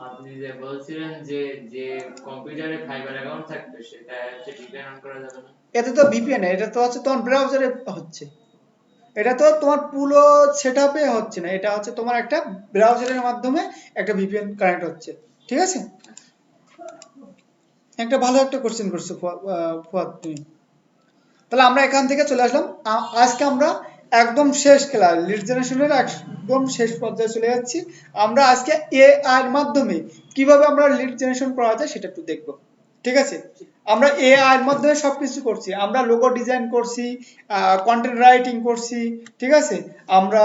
আপনি যে বলছিলেন যে যে কম্পিউটারে ফাইবার অ্যাকাউন্ট থাকবে সেটা হচ্ছে ভিপিএন অন করা যাবে না। এটা তো ভিপিএন, এটা তো হচ্ছে তোমার ব্রাউজারে হচ্ছে। এটা তো তোমার পুরো সেটআপে হচ্ছে না, এটা হচ্ছে তোমার একটা ব্রাউজারের মাধ্যমে একটা ভিপিএন কানেক্ট হচ্ছে। ঠিক আছে, একটা ভালো একটা কোশ্চেন করছো ফুয়াদ তুমি। তাহলে আমরা এখান থেকে চলে আসলাম। আজকে আমরা একদম শেষ ক্লাস, লিড জেনারেশনের একদম শেষ পর্যায়ে চলে যাচ্ছি। আমরা আজকে এআই এর মাধ্যমে কিভাবে আমরা লিড জেনারেশন করা যায় সেটা একটু দেখব। ঠিক আছে, আমরা এআই এর মাধ্যমে সবকিছু করছি, আমরা লোগো ডিজাইন করছি, কন্টেন্ট রাইটিং করছি, ঠিক আছে, আমরা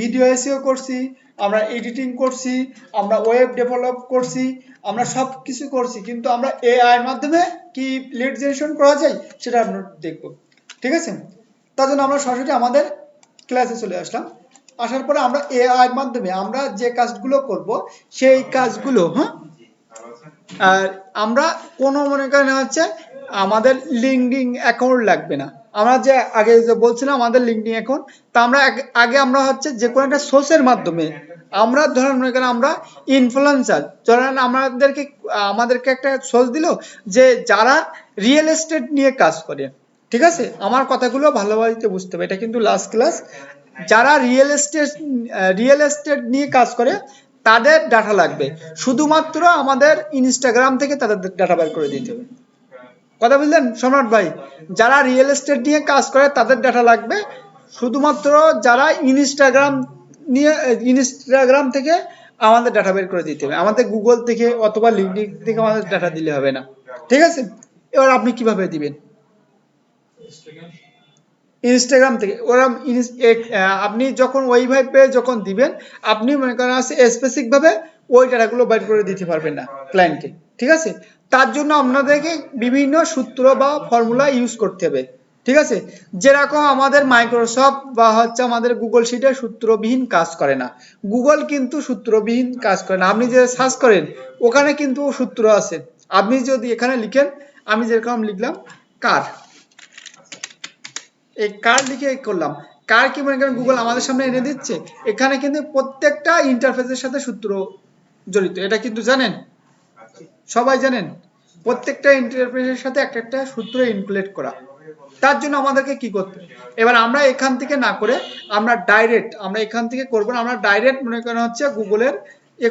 ভিডিও এসইও করছি, আমরা এডিটিং করছি, আমরা ওয়েব ডেভেলপ করছি, আমরা সব কিছু করছি, কিন্তু আমরা এআই এর মাধ্যমে কি লিড জেনারেশন করা যায় সেটা আমরা দেখব। ঠিক আছে, তার জন্য আমরা সরাসরি আমাদের ক্লাসে চলে আসলাম। আসার পরে আমরা এআই এর মাধ্যমে আমরা যে কাজগুলো করব সেই কাজগুলো, হ্যাঁ, আর আমরা কোনো মনে করেন হচ্ছে আমাদের লিঙ্কডিন অ্যাকাউন্ট লাগবে না। আমরা যে আগে যে বলছিলাম আমাদের লিঙ্কডিন অ্যাকাউন্ট, তা আমরা আগে আমরা হচ্ছে যে কোনো একটা সোর্সের মাধ্যমে আমরা ধরেন মনে করেন আমরা ইনফ্লুয়েন্সার, ধরেন আমাদেরকে একটা সোর্স দিল যে যারা রিয়েল এস্টেট নিয়ে কাজ করে। ঠিক আছে, আমার কথাগুলো ভালোভাবে বুঝতে হবে, এটা কিন্তু লাস্ট ক্লাস। যারা রিয়েল এস্টেট নিয়ে কাজ করে তাদের ডাটা লাগবে, শুধুমাত্র আমাদের ইনস্টাগ্রাম থেকে তাদের ডাটা বের করে দিতে হবে। কথা বুঝলেন সম্রাট ভাই? যারা রিয়েল এস্টেট নিয়ে কাজ করে তাদের ডাটা লাগবে, শুধুমাত্র যারা ইনস্টাগ্রাম থেকে আমাদের ডাটা বের করে দিতে হবে, আমাদের গুগল থেকে অথবা লিঙ্কডিন থেকে আমাদের ডাটা দিলে হবে না। ঠিক আছে, এবার আপনি কিভাবে দিবেন? ইনস্টাগ্রাম থেকে ওরা আপনি যখন ওইভাবে যখন দিবেন, আপনি মনে করেন আছে স্পেসিফিক ভাবে ওই ডাটাগুলো বাইর করে দিতে পারবেন না ক্লায়েন্টকে। ঠিক আছে, তার জন্য আপনাদেরকে বিভিন্ন সূত্র বা ফর্মুলা ইউজ করতে হবে। ঠিক আছে, যেরকম আমাদের মাইক্রোসফট বা হচ্ছে আমাদের গুগল শিটে সূত্রবিহীন কাজ করে না, গুগল কিন্তু সূত্রবিহীন কাজ করে না। আপনি যে সার্চ করেন ওখানে কিন্তু সূত্র আছে। আপনি যদি এখানে লিখেন, আমি যেরকম লিখলাম কার, এই কার লিখে করলাম, কার কি মনে করেন গুগল আমাদের সামনে এনে দিচ্ছে। এখানে কিন্তু প্রত্যেকটা ইন্টারফেসের সাথে সূত্র জড়িত, এটা কিন্তু জানেন, সবাই জানেন, প্রত্যেকটা ইন্টারফেসের সাথে একটা একটা সূত্র ইনক্লুড করা। তার জন্য আমাদেরকে কি করতে হবে, এবার আমরা এখান থেকে না করে আমরা এখান থেকে করব না, আমরা ডাইরেক্ট মনে করেন হচ্ছে গুগলের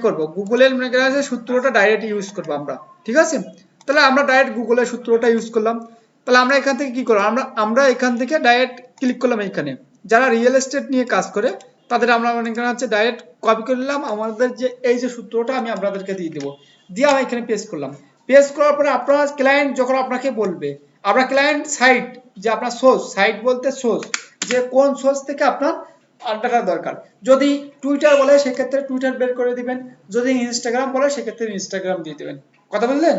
করব, গুগলের মনে করেন হচ্ছে সূত্রটা ডাইরেক্ট ইউজ করবো আমরা। ঠিক আছে, তাহলে আমরা ডাইরেক্ট গুগলের সূত্রটা ইউজ করলাম। তাহলে আমরা এখান থেকে কি করবো, আমরা এখান থেকে ডাইরেক্ট ক্লিক করলাম এখানে, যারা রিয়েল এস্টেট নিয়ে কাজ করে তাদের আমরা মনে করেন হচ্ছে ডাইরেক্ট কপি করে নিলাম, আমাদের যে এই যে সূত্রটা আমি আপনাদেরকে দিয়ে দেবো, দিয়ে আমি এখানে পেস্ট করলাম। পেস্ট করার পরে আপনার ক্লায়েন্ট যখন আপনাকে বলবে, আপনার ক্লায়েন্ট সাইট, যে আপনার সোর্স, সাইট বলতে সোর্স, যে কোন সোর্স থেকে আপনার ডাটা দরকার। যদি টুইটার বলে সেক্ষেত্রে টুইটার বের করে দিবেন, যদি ইনস্টাগ্রাম বলে সেক্ষেত্রে ইনস্টাগ্রাম দিয়ে দেবেন। কথা বললেন?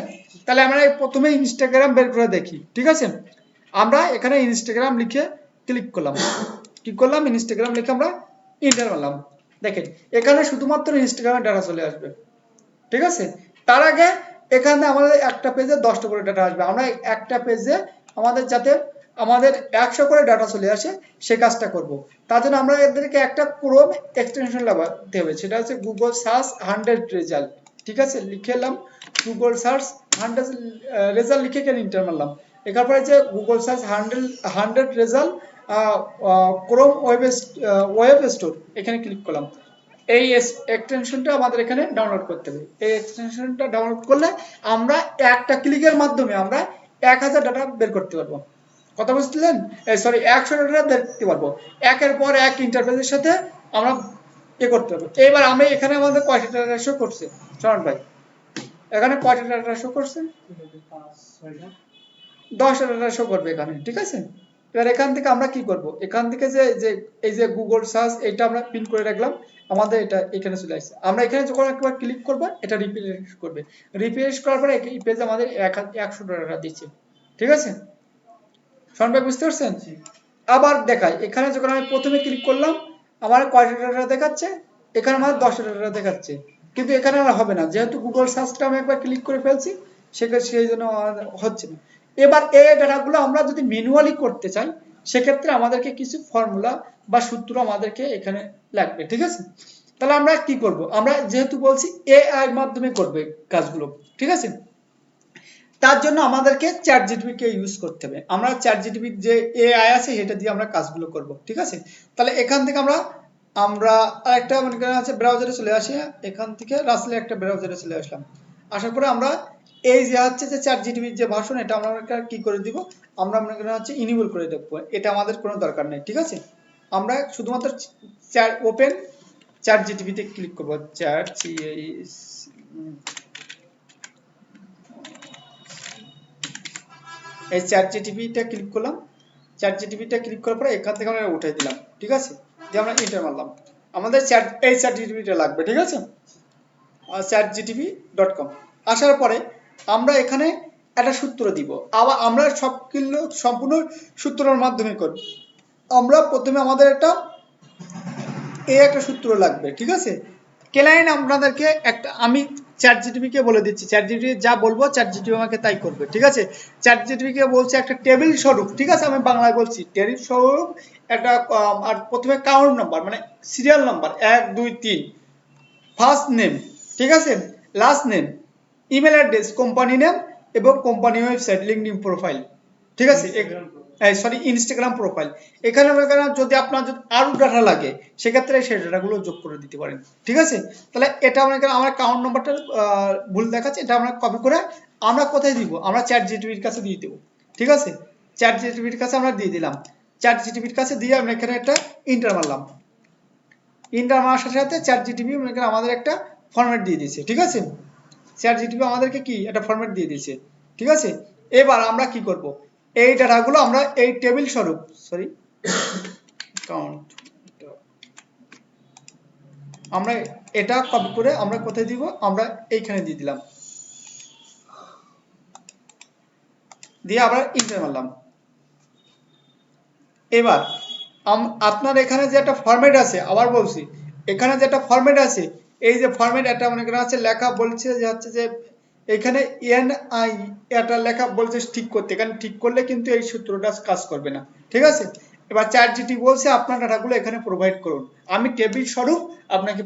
তাহলে আমরা প্রথমে ইনস্টাগ্রাম বের করে দেখি। ঠিক আছে, আমরা এখানে ইনস্টাগ্রাম লিখে ক্লিক করলাম, কি করলাম, ইনস্টাগ্রাম লিখে আমরা ইন্টার মারলাম। দেখেন এখানে শুধুমাত্র ইনস্টাগ্রামের ডাটা চলে আসবে। ঠিক আছে, তার আগে এখানে আমাদের একটা পেজে 10টা করে ডাটা আসবে, আমরা একটা পেজে আমাদের যাতে আমাদের 100 করে ডাটা চলে আসে সে কাজটা করব। তার জন্য আমরা এদেরকে একটা ক্রোম এক্সটেনশন লাগাতে হবে, সেটা হচ্ছে গুগল সার্চ 100 রেজাল্ট। ঠিক আছে, লিখে এলাম গুগল সার্চ 100 রেজাল্ট, লিখে কেন ইন্টার মারলাম। এখান পরে যে Google search 100 result Chrome web store, এখানে ক্লিক করলাম। এই এক্সটেনশনটা আমাদের এখানে ডাউনলোড করতে হবে। এই এক্সটেনশনটা ডাউনলোড করলে আমরা একটা ক্লিকের মাধ্যমে আমরা 1000 ডাটা বের করতে পারবো। কথা বুঝলেন? সরি, 100 ডাটা দেখতে পারবো, একের পর এক ইন্টারফেসের সাথে আমরা করতে পারবো। এবার আমি এখানে আমাদের কয়টা ডাটা শো করছে শরণ ভাই? এখানে কয়টা ডাটা শো করছে? 10টা ডাটা শো করবে এখানে। ঠিক আছে, এবার এখান থেকে আমরা কি করব, এখান থেকে যে যে এই যে গুগল সার্চ এটা আমরা পিন করে রাখলাম, আমাদের এটা এখানে চলে আসছে। আমরা এখানে যখন একবার ক্লিক করব এটা রিফ্রেশ করবে, রিফ্রেশ করার পরে এই পেজে আমাদের 100 টাকা দিচ্ছে। ঠিক আছে, শোন ভাই বুঝতে পারছেন? আবার দেখাই, এখানে যখন আমি প্রথমে ক্লিক করলাম আমার কয়টা ডাটা দেখাচ্ছে, এখানে আমার 10টা ডাটা দেখাচ্ছে, কিন্তু এখানে আর হবে না, যেহেতু গুগল সার্চটা আমি একবার ক্লিক করে ফেলছি সেক্ষেত্রে সেই জন্য হচ্ছে না। এবার এই ডাটাগুলো আমরা যদি ম্যানুয়ালি করতে চাই সেক্ষেত্রে আমাদেরকে কিছু ফর্মুলা বা সূত্র আমাদেরকে এখানে লাগবে। ঠিক আছে, তাহলে আমরা কি করব, আমরা যেহেতু বলছি এআই এর মাধ্যমে করবে কাজগুলো, ঠিক আছে, তার জন্য আমাদেরকে চ্যাট জিটিপি কে ইউজ করতে হবে। আমরা চ্যাট জিটিপি যে এআই আছে সেটা দিয়ে আমরা কাজগুলো করব, ঠিক আছে। তাহলে এখান থেকে আমরা আমরা আরেকটা মনে করেন আছে ব্রাউজারে চলে আসি, এখান থেকে রাসেলে একটা ব্রাউজারে চলে আসলাম, আসার পরে আমরা এই যে হচ্ছে যে চ্যাট জিটিপির যে ভার্সন এটা আমরা কি করে দিব, আমরা মনে করেন হচ্ছে ইনেবল করে দেবো, এটা আমাদের কোনো দরকার নেই, ঠিক আছে। আমরা শুধুমাত্র চ্যাট ওপেন চ্যাট জিটিপি তে ক্লিক করব, চ্যাট এই চ্যাট জিটিপিটা ক্লিক করলাম, চ্যাট জিটিপিটা ক্লিক করার পরে এখান থেকে আমরা উঠাই দিলাম, ঠিক আছে, দিয়ে আমরা এন্টার মারলাম। আমাদের এই চ্যাট জিটিপিটা লাগবে, ঠিক আছে, chatgtp.com। আসার পরে আমরা এখানে একটা সূত্র দিব, আবার আমরা সবগুলো সম্পূর্ণ সূত্রের মাধ্যমে করব। আমরা প্রথমে আমাদের একটা সূত্র লাগবে, ঠিক আছে। ক্লায়েন্ট আপনাদেরকে একটা, আমি চ্যাট জিটিপি কে বলে দিচ্ছি, চ্যাট জিটিপি যা বলবো চ্যাট জিটিপি আমাকে তাই করবে, ঠিক আছে। চ্যাট জিটিপি কে বলছে একটা টেবিল স্বরূপ, ঠিক আছে, আমি বাংলায় বলছি টেবিল স্বরূপ একটা, আর প্রথমে কাউন্ট নাম্বার মানে সিরিয়াল নাম্বার 1 2 3, ফার্স্ট নেম, ঠিক আছে, last name, email address, company name এবং কোম্পানি ওয়েবসাইট, লিঙ্কডইন প্রোফাইল, ঠিক আছে, সরি ইনস্টাগ্রাম প্রোফাইল। এখানে যদি আপনার যদি আরো ডাটা লাগে সেক্ষেত্রে সেই ডাটাগুলো যোগ করে দিতে পারেন, ঠিক আছে। তাহলে এটা আমার কাউন্ট নাম্বারটা ভুল দেখাচ্ছে, এটা আমরা কপি করে আমরা কোথায় দিব, আমরা চ্যাট জিটিপির কাছে দিয়ে দেবো, ঠিক আছে। চ্যাট জিটিপির কাছে আমরা দিয়ে দিলাম, চ্যাট জিটিপির কাছে দিয়ে আমরা এখানে একটা ইন্টার মারলাম, ইন্টার মারার সাথে সাথে চ্যাট জিটিপি আমাদের একটা ফরম্যাট দিয়ে দিয়েছে, ঠিক আছে। চ্যাট জিটিপি আমাদেরকে কি একটা ফরম্যাট দিয়ে দিয়েছে, ঠিক আছে। এবার আমরা কি করব, এই ডাটাগুলো আমরা এই টেবিল স্বরূপ, সরি কাউন্ট, আমরা এটা কপি করে আমরা কোথায় দিব, আমরা এইখানে দিয়ে দিলাম, দিয়ে আবার ইন্টার মারলাম। এবার আপনার এখানে যে একটা ফরম্যাট আছে, আবার বলছি এখানে যে একটা ফরম্যাট আছে, এই যে ফরম্যাট এটা মনে করা আছে লেখা বলছে যে হচ্ছে যে এখানে এনআই এটা লেখা বলছে ঠিক করতে, এখানে ঠিক করলে কিন্তু এই সূত্রটা কাজ করবে না, ঠিক আছে। এবার চ্যাট জিটি বলছে আপনার ডাটাগুলো এখানে প্রোভাইড করুন, আমি টেবিল স্বরূপ আপনাকে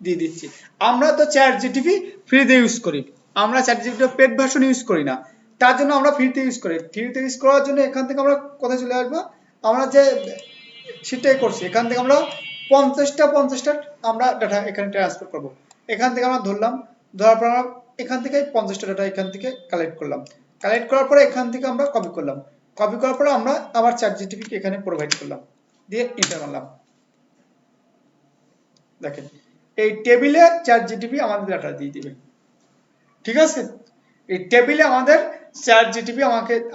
দিয়ে দিচ্ছি। আমরা তো চ্যাট জিটিপি ফ্রিতে ইউজ করি, আমরা চ্যাট জিটিপি পেড ভার্সন ইউজ করি না, তার জন্য আমরা ফ্রিতে ইউজ করি। ফ্রিতে ইউজ করার জন্য এখান থেকে আমরা কোথায় চলে আসবো, আমরা যে সেটাই করছি, এখান থেকে আমরা 50টা আমরা ডাটা এখানে ট্রান্সফার করব। এখান থেকে আমরা ধরলাম, ধরার পর আমরা এখান থেকে 50টা ডাটা এখান থেকে কালেক্ট করলাম, কালেক্ট করার পরে এখান থেকে আমরা কপি করলাম, কপি করার পরে আমরা আবার চ্যাট জিটিপি কে এখানে প্রোভাইড করলাম, দিয়ে এন্টার মারলাম। দেখেন এই টেবিলে চ্যাট জিটিপি আমাদের ডাটা দিয়ে দিবে, ঠিক আছে। এই টেবিলে আমাদের চ্যাট জিটিপি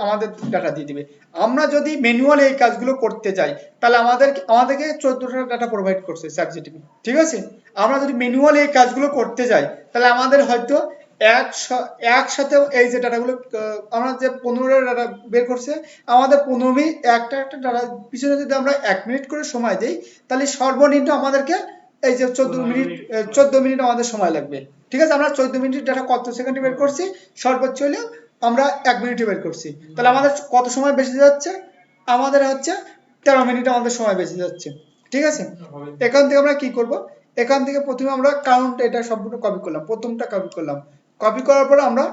আমাদের ডাটা দিয়ে দিবে। আমরা যদি ম্যানুয়ালি এই কাজগুলো করতে যাই তাহলে আমাদেরকে 14টা ডাটা প্রোভাইড করছে চ্যাট জিটিপি, ঠিক আছে। আমরা যদি ম্যানুয়ালি এই কাজগুলো করতে যাই তাহলে আমাদের হয়তো একসাথে এই যে ডাটাগুলো আমরা যে 15টা ডাটা বের করছে, আমাদের 15 মিনিট একটা ডাটা পিছনে যদি আমরা 1 মিনিট করে সময় দেই তাহলে সর্বনিম্ন আমাদেরকে এই যে 14 মিনিট আমাদের সময় লাগবে, ঠিক আছে। আমরা 14 মিনিট ডাটা কত সেকেন্ডে বের করছি, সর্বোচ্চ হলে আমরা 1 মিনিটে বের করছি, তাহলে আমাদের কত সময় বেঁচে যাচ্ছে, আমাদের হচ্ছে 13 মিনিট আমাদের সময় বেঁচে যাচ্ছে, ঠিক আছে। এখান থেকে আমরা কি করব, এখান থেকে প্রথমে আমরা কাউন্ট এটা সম্পূর্ণ কপি করলাম, প্রথমটা কপি করলাম, কপি করার পরে আমরা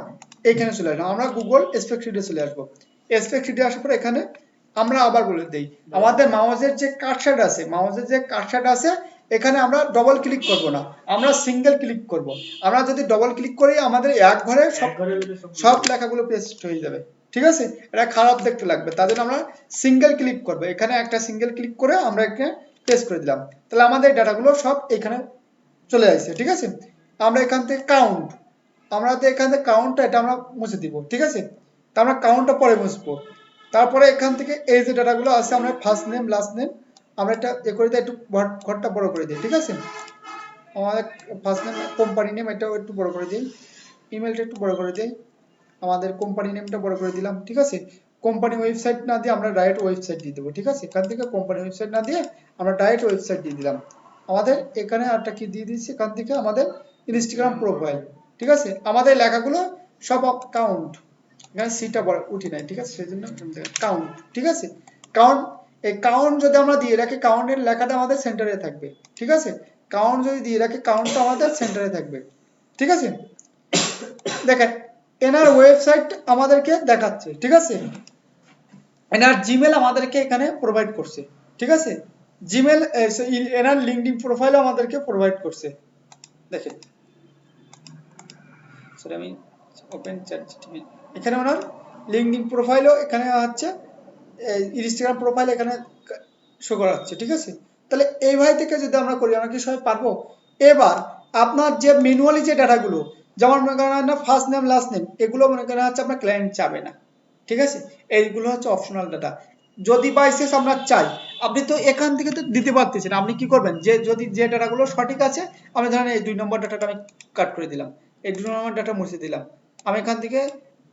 এখানে চলে আসলাম, আমরা গুগল স্প্রেডশিটে চলে আসবো। স্প্রেডশিটে আসার পরে এখানে আমরা আবার বলে দেই আমাদের মাউসের যে কার্সার আছে এখানে আমরা ডবল ক্লিক করব না, আমরা সিঙ্গেল ক্লিক করব। আমরা যদি ডবল ক্লিক করি আমাদের এক ঘরে সব লেখাগুলো পেস্ট হয়ে যাবে, ঠিক আছে। এটা খারাপ দেখতে লাগবে, তার জন্য আমরা সিঙ্গেল ক্লিক করব, এখানে একটা সিঙ্গেল ক্লিক করে আমরা এখানে পেস্ট করে দিলাম, তাহলে আমাদের ডাটাগুলো সব এখানে চলে আসছে, ঠিক আছে। আমরা এখান থেকে কাউন্ট, আমরা তো এখান থেকে কাউন্টটা এটা আমরা মুছে দিব, ঠিক আছে। তা আমরা কাউন্টটা পরে মুছবো। তারপরে এখান থেকে এই যে ডাটাগুলো আছে আমরা ফার্স্ট নেম লাস্ট নেম আমরা এটা করে দিই, একটু ঘরটা বড় করে দিই, ঠিক আছে। আমাদের ফার্স্ট নেম কোম্পানি নেম এটাও একটু বড় করে দিই, ইমেলটা একটু বড় করে দিই, আমাদের কোম্পানি নেমটা বড় করে দিলাম, ঠিক আছে। কোম্পানি ওয়েবসাইট না দিয়ে আমরা ডাইরেক্ট ওয়েবসাইট দিয়ে দেবো, ঠিক আছে। এখান থেকে কোম্পানি ওয়েবসাইট না দিয়ে আমরা ডাইরেক্ট ওয়েবসাইট দিয়ে দিলাম। আমাদের এখানে একটা কি দিয়ে দিচ্ছি, এখান থেকে আমাদের ইনস্টাগ্রাম প্রোফাইল, ঠিক আছে। আমাদের লেখাগুলো সব কাউন্ট, এখানে সিটা বড় উঠি নাই, ঠিক আছে, সেই জন্য কাউন্ট, ঠিক আছে। কাউন্ট, এই কাউন্ট যদি আমরা দিয়ে রাখি কাউন্টের লেখাটা আমাদের সেন্টারে থাকবে, ঠিক আছে। কাউন্ট যদি দিয়ে রাখি, কাউন্টটা আমাদের সেন্টারে থাকবে, ঠিক আছে। দেখেন এনার ওয়েবসাইট আমাদেরকে দেখাচ্ছে, ঠিক আছে, এনার জিমেল আমাদেরকে এখানে প্রোভাইড করছে, ঠিক আছে, জিমেল এনার লিঙ্কডইন প্রোফাইলও আমাদেরকে প্রোভাইড করছে। দেখেন সরি আমি ওপেন চ্যাট জিটিপি, এখানে ওনার লিঙ্কডইন প্রোফাইলও এখানে আছে, ইনস্টাগ্রাম প্রোফাইল এখানে শো করা হচ্ছে, ঠিক আছে। তাহলে এই ভাই থেকে যদি আমরা করি, আমরা কি সবাই পারবো? এবার আপনার যে ম্যানুয়ালি যে ডাটাগুলো, যেমন মনে করেন না ফার্স্ট নেম লাস্ট নেম, এগুলো মনে করেন হচ্ছে আপনার ক্লায়েন্ট চাবে না, ঠিক আছে, এইগুলো হচ্ছে অপশনাল ডাটা। যদি বাইসেস আমরা চাই, আপনি তো এখান থেকে তো দিতে পারতেছেন, আপনি কি করবেন, যে যদি যে ডাটাগুলো সঠিক আছে, আমি ধরেন এই 2 নম্বর ডাটাটা আমি কাট করে দিলাম, এই 2 নম্বর ডাটা মুছে দিলাম, আমি এখান থেকে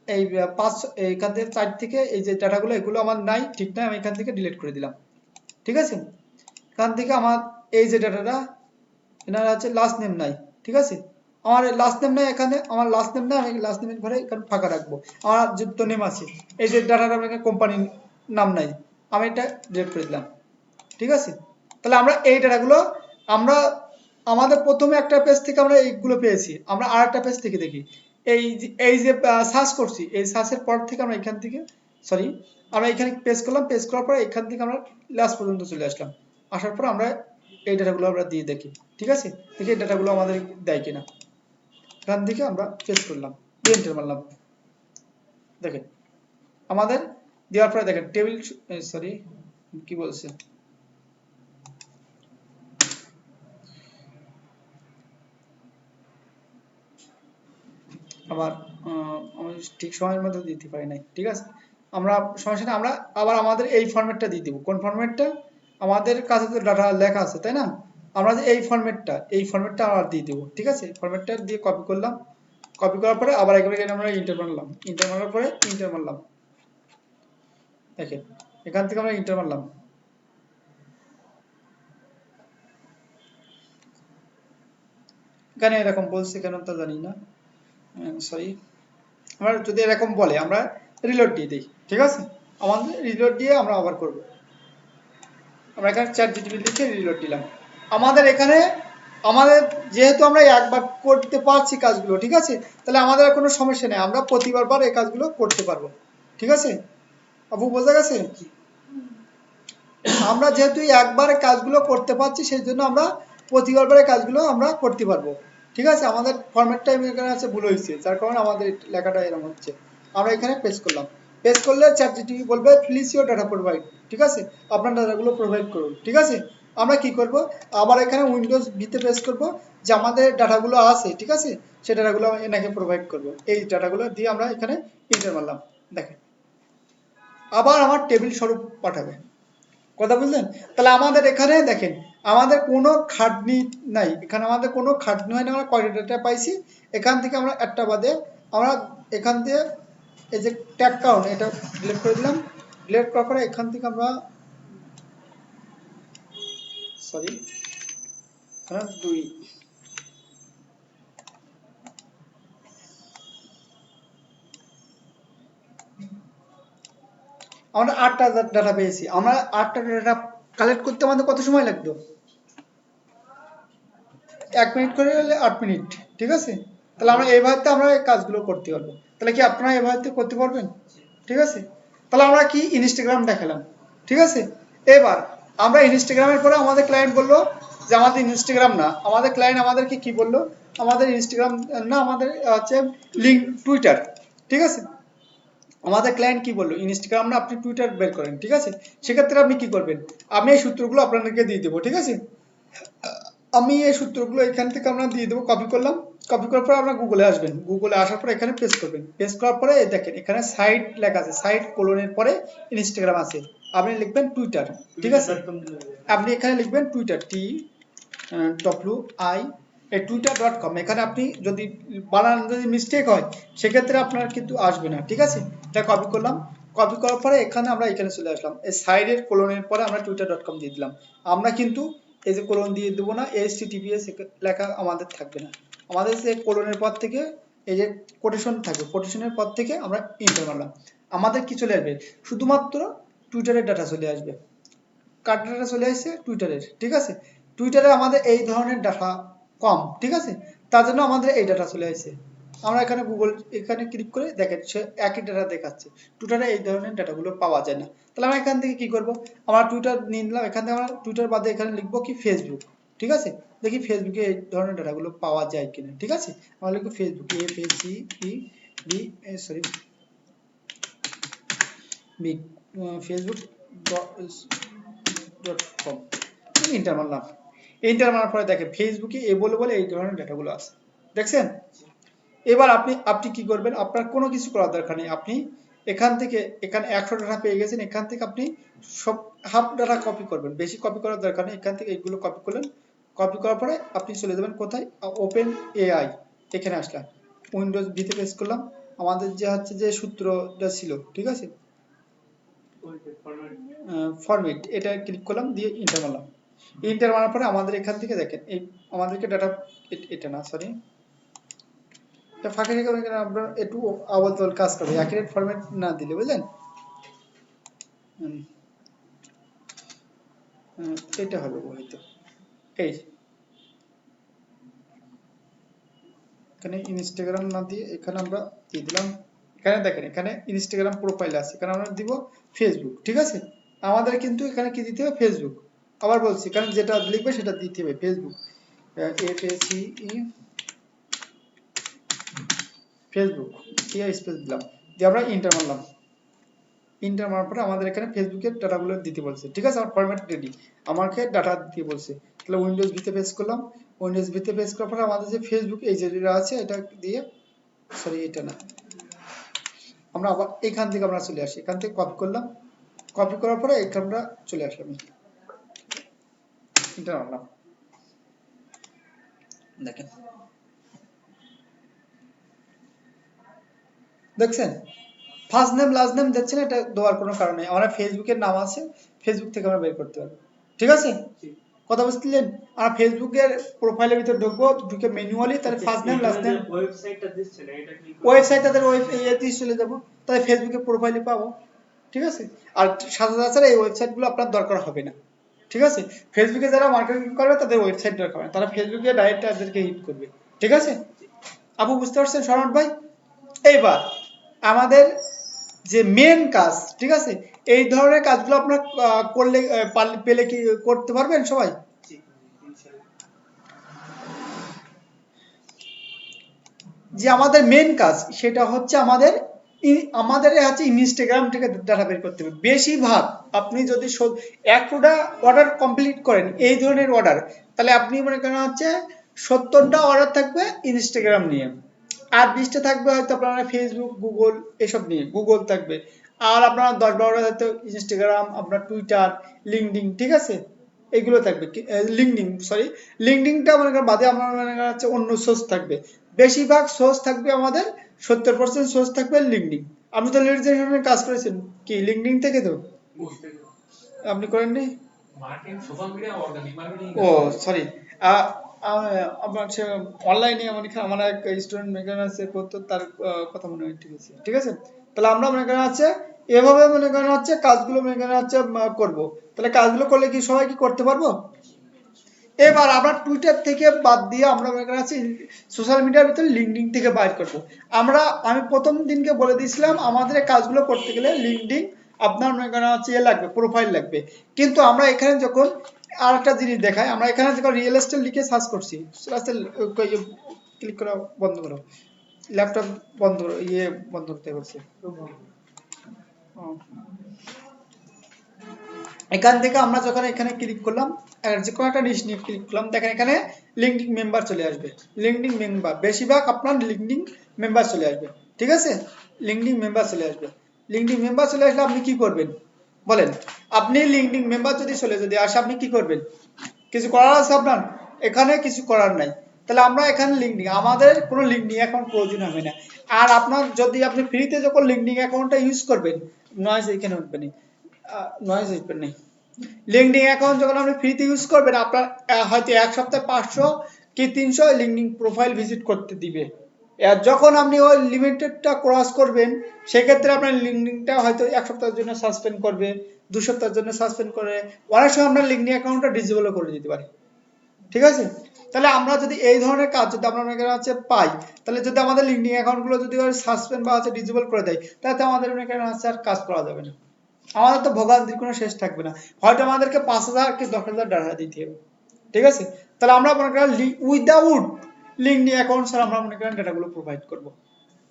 এই 5 এখান থেকে 4 থেকে এই যে ডাটাগুলো এগুলো আমার নাই, ঠিক না, আমি এখান থেকে ডিলিট করে দিলাম, ঠিক আছে। এখান থেকে আমার এই যে ডাটাটা এনার আছে লাস্ট নেম নাই, ঠিক আছে, আমার লাস্ট নেম নাই, এখানে আমার লাস্ট নেম নাই, আমি লাস্ট নেমের ঘরে এখানে ফাঁকা রাখবো, আমার যুক্ত নেম আছে, এই যে ডাটাটা আমার কোম্পানির নাম নাই, আমি এটা ডিলিট করে দিলাম, ঠিক আছে। তাহলে আমরা এই ডাটাগুলো আমরা আমাদের প্রথমে একটা পেজ থেকে আমরা এইগুলো পেয়েছি, আমরা আরেকটা পেজ থেকে দেখি, এই যে সার্চ করছি, এই সার্চের পর থেকে আমরা এখান থেকে সরি আমরা এখানে পেজ করলাম, পেজ করার পরে এখান থেকে আমরা লাস্ট পর্যন্ত চলে আসলাম, আসার পর আমরা এই ডাটাগুলো আমরা দিয়ে দেখি, ঠিক আছে, দেখি এই ডাটাগুলো আমাদের দেয় কিনা, এখান থেকে আমরা পেজ করলাম, এন্টার মারলাম, দেখেন আমাদের দেওয়ার পরে দেখেন টেবিল সরি কি বলছে, আবার আমি ঠিক সময়ের মধ্যে দিতে পারি নাই, ঠিক আছে, আমরা সমস্যা নেই, আমরা আবার আমাদের এই ফরম্যাটটা দিয়ে দিব, কোন ফরম্যাটটা, আমাদের কাছে তো ডাটা লেখা আছে তাই না, আমরা যে এই ফরম্যাটটা আবার দিয়ে দেব, ঠিক আছে, ফরম্যাটটা দিয়ে কপি করলাম, কপি করার পরে আবার একবার এখানে আমরা ইন্টার মারলাম, ইন্টার মারার পরে ইন্টার মারলাম, দেখেন এখান থেকে আমরা ইন্টার মারলাম, এখানে এরকম বলছে কেন তা জানি না, সরি, আমরা যদি এরকম বলে আমরা রিলোড দিয়ে দিই, ঠিক আছে, আমাদের রিলোড দিয়ে আমরা আবার করব, আমরা এখানে চ্যাট জিটিপি লিখে রিলোড দিলাম, আমাদের এখানে আমাদের যেহেতু আমরা একবার করতে পারছি কাজগুলো, ঠিক আছে, তাহলে আমাদের কোনো সমস্যা নেই, আমরা প্রতিবার এই কাজগুলো করতে পারবো, ঠিক আছে, আপু বোঝা গেছে, আমরা যেহেতু একবার কাজগুলো করতে পারছি সেই জন্য আমরা প্রতিবার কাজগুলো আমরা করতে পারবো, ঠিক আছে, আমাদের ফরম্যাটটা এখানে আছে ভুল হয়েছে, যার কারণে আমাদের লেখাটা এরকম হচ্ছে, আমরা এখানে পেস্ট করলাম, পেস্ট করলে চ্যাট জিটিপি বলবে প্লিজ ইওর ডাটা প্রোভাইড, ঠিক আছে, আপনার ডাটাগুলো প্রোভাইড করুন, ঠিক আছে, আমরা কি করব, আবার এখানে উইন্ডোজ ভিতে পেস্ট করব, যে আমাদের ডাটাগুলো আছে, ঠিক আছে, সেই ডাটাগুলো এনাকে প্রোভাইড করব, এই ডাটাগুলো দিয়ে আমরা এখানে এন্টার মারলাম, দেখেন আবার আমার টেবিল স্বরূপ পাঠাবে, কথা বুঝলেন, তাহলে আমাদের এখানে দেখেন আমাদের কোনো খাটনি নাই, এখানে আমাদের কোনো খাটনি হয় না, আমরা কয়টা ডেটা পাইছি, এখান থেকে আমরা একটা বাদে আমরা এখান থেকে এই যে ট্যাগ কাউন্ট এটা ডিলিট করে দিলাম, ডিলিট করার পরে এখান থেকে আমরা সরি 2 আমরা 8টা ডাটা পেয়েছি, আমরা 8টা ডাটা কালেক্ট করতে আমাদের কত সময় লাগতো, 1 মিনিট করে হলে 8 মিনিট, ঠিক আছে, তাহলে আমরা এইভাবে আমরা এই কাজগুলো করতে পারবো, তাহলে কি আপনারা এইভাবে করতে পারবেন, ঠিক আছে, তাহলে আমরা কি ইনস্টাগ্রাম দেখালাম, ঠিক আছে, এবার আমরা ইনস্টাগ্রামের পরে আমাদের ক্লায়েন্ট বললো যে আমাদের ইনস্টাগ্রাম না, আমাদের ক্লায়েন্ট আমাদেরকে কি বললো, আমাদের ইনস্টাগ্রাম না, আমাদের হচ্ছে লিঙ্ক টুইটার, ঠিক আছে, আমাদের ক্লায়েন্ট কি বললো ইনস্টাগ্রাম না, আপনি টুইটার বের করেন, ঠিক আছে, সেক্ষেত্রে আপনি কি করবেন, আমি এই সূত্রগুলো আপনাদেরকে দিয়ে দেবো, ঠিক আছে, আমি এই সূত্রগুলো এখান থেকে আমরা দিয়ে দেবো, কপি করলাম, কপি করার পর আপনার গুগলে আসবেন, গুগলে আসার পর এখানে পেস্ট করবেন, পেস্ট করার পরে দেখেন এখানে সাইট লেখা আছে, সাইট কোলনের পরে ইনস্টাগ্রাম আছে, আপনি লিখবেন টুইটার, ঠিক আছে, আপনি এখানে লিখবেন টুইটার TWI twitter.com, এখানে আপনি যদি বানান যদি মিস্টেক হয় সেক্ষেত্রে আপনার কিন্তু আসবে না, ঠিক আছে, এটা কপি করলাম, কপি করার পরে এখানে আমরা এখানে চলে আসলাম, এই সাইডের কোলনের পরে আমরা twitter.com দিয়ে দিলাম, আমরা কিন্তু এই যে কোলন দিয়ে দেবো না, HTTPS লেখা আমাদের থাকবে না, আমাদের যে কোলনের পর থেকে এই যে কোটেশন থাকবে, কোটেশনের পর থেকে আমরা এন্টার মারলাম, আমাদের কি চলে আসবে, শুধুমাত্র টুইটারের ডাটা চলে আসবে, কার ডাটা চলে আসছে টুইটারের, ঠিক আছে, টুইটারে আমাদের এই ধরনের ডাটা কম, ঠিক আছে, তার জন্য আমাদের এই ডাটা চলে আসছে। আমরা এখানে গুগল এখানে ক্লিক করে দেখেন সে একই ডাটা দেখাচ্ছে। টুইটারে এই ধরনের ডাটাগুলো পাওয়া যায় না। তাহলে আমরা এখান থেকে কি করব, আমরা টুইটার নিয়ে নিলাম, এখান থেকে আমরা টুইটার বাদে এখানে লিখবো কি ফেসবুক, ঠিক আছে, দেখি ফেসবুকে এই ধরনের ডাটাগুলো পাওয়া যায় কিনা, ঠিক আছে। আমরা লিখবো Facebook sorry Facebook .com inter মারলাম। ইন্টার মারার পরে দেখেন ফেসবুকে এ বলে বলে এই ধরনের ডাটাগুলো আছে, দেখছেন। এবার আপনি কি করবেন, আপনার কোনো কিছু করার দরকার নেই। আপনি এখান থেকে এখানে 100 ডাটা পেয়ে গেছেন, এখান থেকে আপনি সব হাফ ডাটা কপি করবেন, বেশি কপি করার দরকার নেই। এখান থেকে এগুলো কপি করলেন, কপি করার পরে আপনি চলে যাবেন কোথায়, ওপেন এআই, এখানে আসলাম, উইন্ডোজ ভিতে প্রেস করলাম, আমাদের যে হচ্ছে যে সূত্রটা ছিল, ঠিক আছে, ফরম্যাট, এটা ক্লিক করলাম, দিয়ে ইন্টার মারলাম। ইন্টার মারার পরে আমাদের এখান থেকে দেখেন এই আমাদেরকে ডাটা, এটা না সরি, এটা ফাঁকা রেখে এখানে আপনার একটু আবল তবল কাজ করবে, অ্যাকুরেট ফরম্যাট না দিলে, বুঝলেন। এটা হবে হয়তো, এই এখানে ইনস্টাগ্রাম না দিয়ে এখানে আমরা দিয়ে দিলাম, এখানে দেখেন এখানে ইনস্টাগ্রাম প্রোফাইল আছে, এখানে আমরা দিব ফেসবুক, ঠিক আছে। আমাদের কিন্তু এখানে কি দিতে হবে, ফেসবুক। আবার বলছি এখানে যেটা লিখবে সেটা দিতে হবে, ফেসবুক, ফেসবুক দিয়ে স্পেস দিলাম, দিয়ে আমরা ইন্টার মারলাম। ইন্টার মারার পরে আমাদের এখানে ফেসবুকের ডাটাগুলো দিতে বলছে, ঠিক আছে, আমার ফরম্যাট রেডি, আমাকে ডাটা দিতে বলছে। তাহলে উইন্ডোজ ভিতে পেজ করলাম, উইন্ডোজ ভিতে পেজ করার পরে আমাদের যে ফেসবুক এই যেটা আছে এটা দিয়ে, সরি এটা না, আমরা আবার এখান থেকে আমরা চলে আসি, এখান থেকে কপি করলাম, কপি করার পরে এখানে আমরা চলে আসলাম, ইন্টার মারলাম, দেখেন দেখছেন ফার্স্ট নেম লাস্ট নেম দেখছেন, এটা দেওয়ার কোনো কারণ নেই, আমরা ফেসবুকের নাম আছে, ফেসবুক থেকে আমরা বের করতে পারবো, ঠিক আছে। কথা বুঝলেন। আর ফেসবুকের প্রোফাইলের ভিতর ঢুকবো, ঢুকে ম্যানুয়ালি তাহলে ফার্স্ট নেম লাস্ট নেম, ওয়েবসাইটটা দিচ্ছেন এটা ক্লিক করে ওয়েবসাইট তাদের ওয়েবসাইটে চলে যাব, তাহলে ফেসবুকের প্রোফাইলে পাবো, ঠিক আছে। আর সাথে সাথে এই ওয়েবসাইটগুলো আপনার দরকার হবে না, ঠিক আছে। ফেসবুকে যারা মার্কেটিং করবে তাদের ওয়েবসাইট দরকার হয়, তারা ফেসবুকে ডাইরেক্ট তাদেরকে হিট করবে, ঠিক আছে। আপু বুঝতে পারছেন শরণ ভাই। এইবার আমাদের যে মেন কাজ, ঠিক আছে, এই ধরনের কাজগুলো আপনারা করলে পেলে কি করতে পারবেন সবাই। জি ইনশাআল্লাহ। যে আমাদের মেন কাজ সেটা হচ্ছে আমাদের হচ্ছে ইনস্টাগ্রাম থেকে ডাটা বের করতে হবে। বেশিরভাগ আপনি যদি একটা অর্ডার কমপ্লিট করেন এই ধরনের অর্ডার, তাহলে আপনি মনে করেন হচ্ছে 70টা অর্ডার থাকবে ইনস্টাগ্রাম নিয়ে, আর 20টা থাকবে হয়তো আপনার ফেসবুক গুগল এসব নিয়ে, গুগল থাকবে, আর আপনার 10-12টা হয়তো ইনস্টাগ্রাম, আপনার টুইটার, লিঙ্কডইন, ঠিক আছে, এগুলো থাকবে। লিঙ্কডইনটা মনে করেন বাদে আমার মনে করেন হচ্ছে অন্য সোর্স থাকবে, বেশিরভাগ সোর্স থাকবে আমাদের 70% সোর্স থাকবে লিঙ্কডইন। আপনি তো লিড জেনারেশনের কাজ করেছেন কি লিঙ্কডইন থেকে, তো আপনি করেননি, marketing social media organic marketing. Oh sorry, আমার অনলাইনে আমার এক স্টুডেন্ট মেকার আছে করতো, তার কথা মনে হয়, ঠিক আছে, ঠিক আছে। তাহলে আমরা মনে করেন হচ্ছে এভাবে মনে করেন হচ্ছে কাজগুলো মনে করেন হচ্ছে করবো, তাহলে কাজগুলো করলে কি সবাই কি করতে পারবো। এবার আমরা টুইটার থেকে বাদ দিয়ে আমরা মনে করেন হচ্ছে সোশ্যাল মিডিয়ার ভিতরে লিঙ্কডইন থেকে বাইর করবো। আমি প্রথম দিনকে বলে দিয়েছিলাম আমাদের এই কাজগুলো করতে গেলে লিঙ্কডইন আপনার মনে করেন হচ্ছে লাগবে, প্রোফাইল লাগবে। কিন্তু আমরা এখানে যখন আর একটা জিনিস দেখায়, আমরা এখানে যখন রিয়েল এস্টেট লিখে সার্চ করছি, ক্লিক করা বন্ধ করো, ল্যাপটপ বন্ধ করো, বন্ধ করতে বলছে। এখান থেকে আমরা যখন এখানে ক্লিক করলাম, যে কোনো একটা জিনিস নিয়ে ক্লিক করলাম, দেখেন এখানে লিঙ্কডিন মেম্বার চলে আসবে, লিঙ্কডিন মেম্বার, বেশিরভাগ আপনার লিঙ্কডিন মেম্বার চলে আসবে, ঠিক আছে, লিঙ্কডিন মেম্বার চলে আসবে। লিঙ্কডিন মেম্বার চলে আসলে আপনি কি করবেন বলেন, আপনি লিঙ্কডিন মেম্বার যদি আসে আপনি কি করবেন, কিছু করার আছে আপনার, এখানে কিছু করার নাই। তাহলে আমরা এখানে লিঙ্কডিন, আমাদের কোনো লিঙ্কডিন অ্যাকাউন্ট প্রয়োজন হবে না। আর আপনার যদি আপনি ফ্রিতে যখন লিঙ্কডিন অ্যাকাউন্টটা ইউজ করবেন, নয়েজ এখানে উঠবে না, নয়েজ উঠবে না, লিঙ্কডিন অ্যাকাউন্ট যখন আপনি ফ্রিতে ইউজ করবেন, আপনার হয়তো এক সপ্তাহে 500 কি 300 লিঙ্কডিন প্রোফাইল ভিজিট করতে দিবে। আর যখন আপনি ওই লিমিটেডটা ক্রস করবেন, সেক্ষেত্রে আপনার লিঙ্কডিনটা হয়তো এক সপ্তাহের জন্য সাসপেন্ড করবে, 2 সপ্তাহের জন্য সাসপেন্ড করে, অনেক সময় আপনার লিঙ্কডিন অ্যাকাউন্টটা ডিসেবল করে দিতে পারে, ঠিক আছে? তাহলে আমরা যদি এই ধরনের কাজ যদি আমরা মনে করেন হচ্ছে পাই, তাহলে যদি আমাদের লিঙ্কডিন অ্যাকাউন্টগুলো যদি সাসপেন্ড বা হচ্ছে ডিসেবল করে দেয়, তাহলে তো আমাদের মনে করেন হচ্ছে আর কাজ করা যাবে না, আমাদের তো ভোগান্তির কোনো শেষ থাকবে না, হয়তো আমাদেরকে 5,000 কি 10,000 টাকা দিতে হবে। ঠিক আছে? তাহলে আমরা মনে করেন উইদাউট লিঙ্কডিন অ্যাকাউন্ট ছাড়া আমরা মনে করেন ডাটাগুলো প্রোভাইড করব।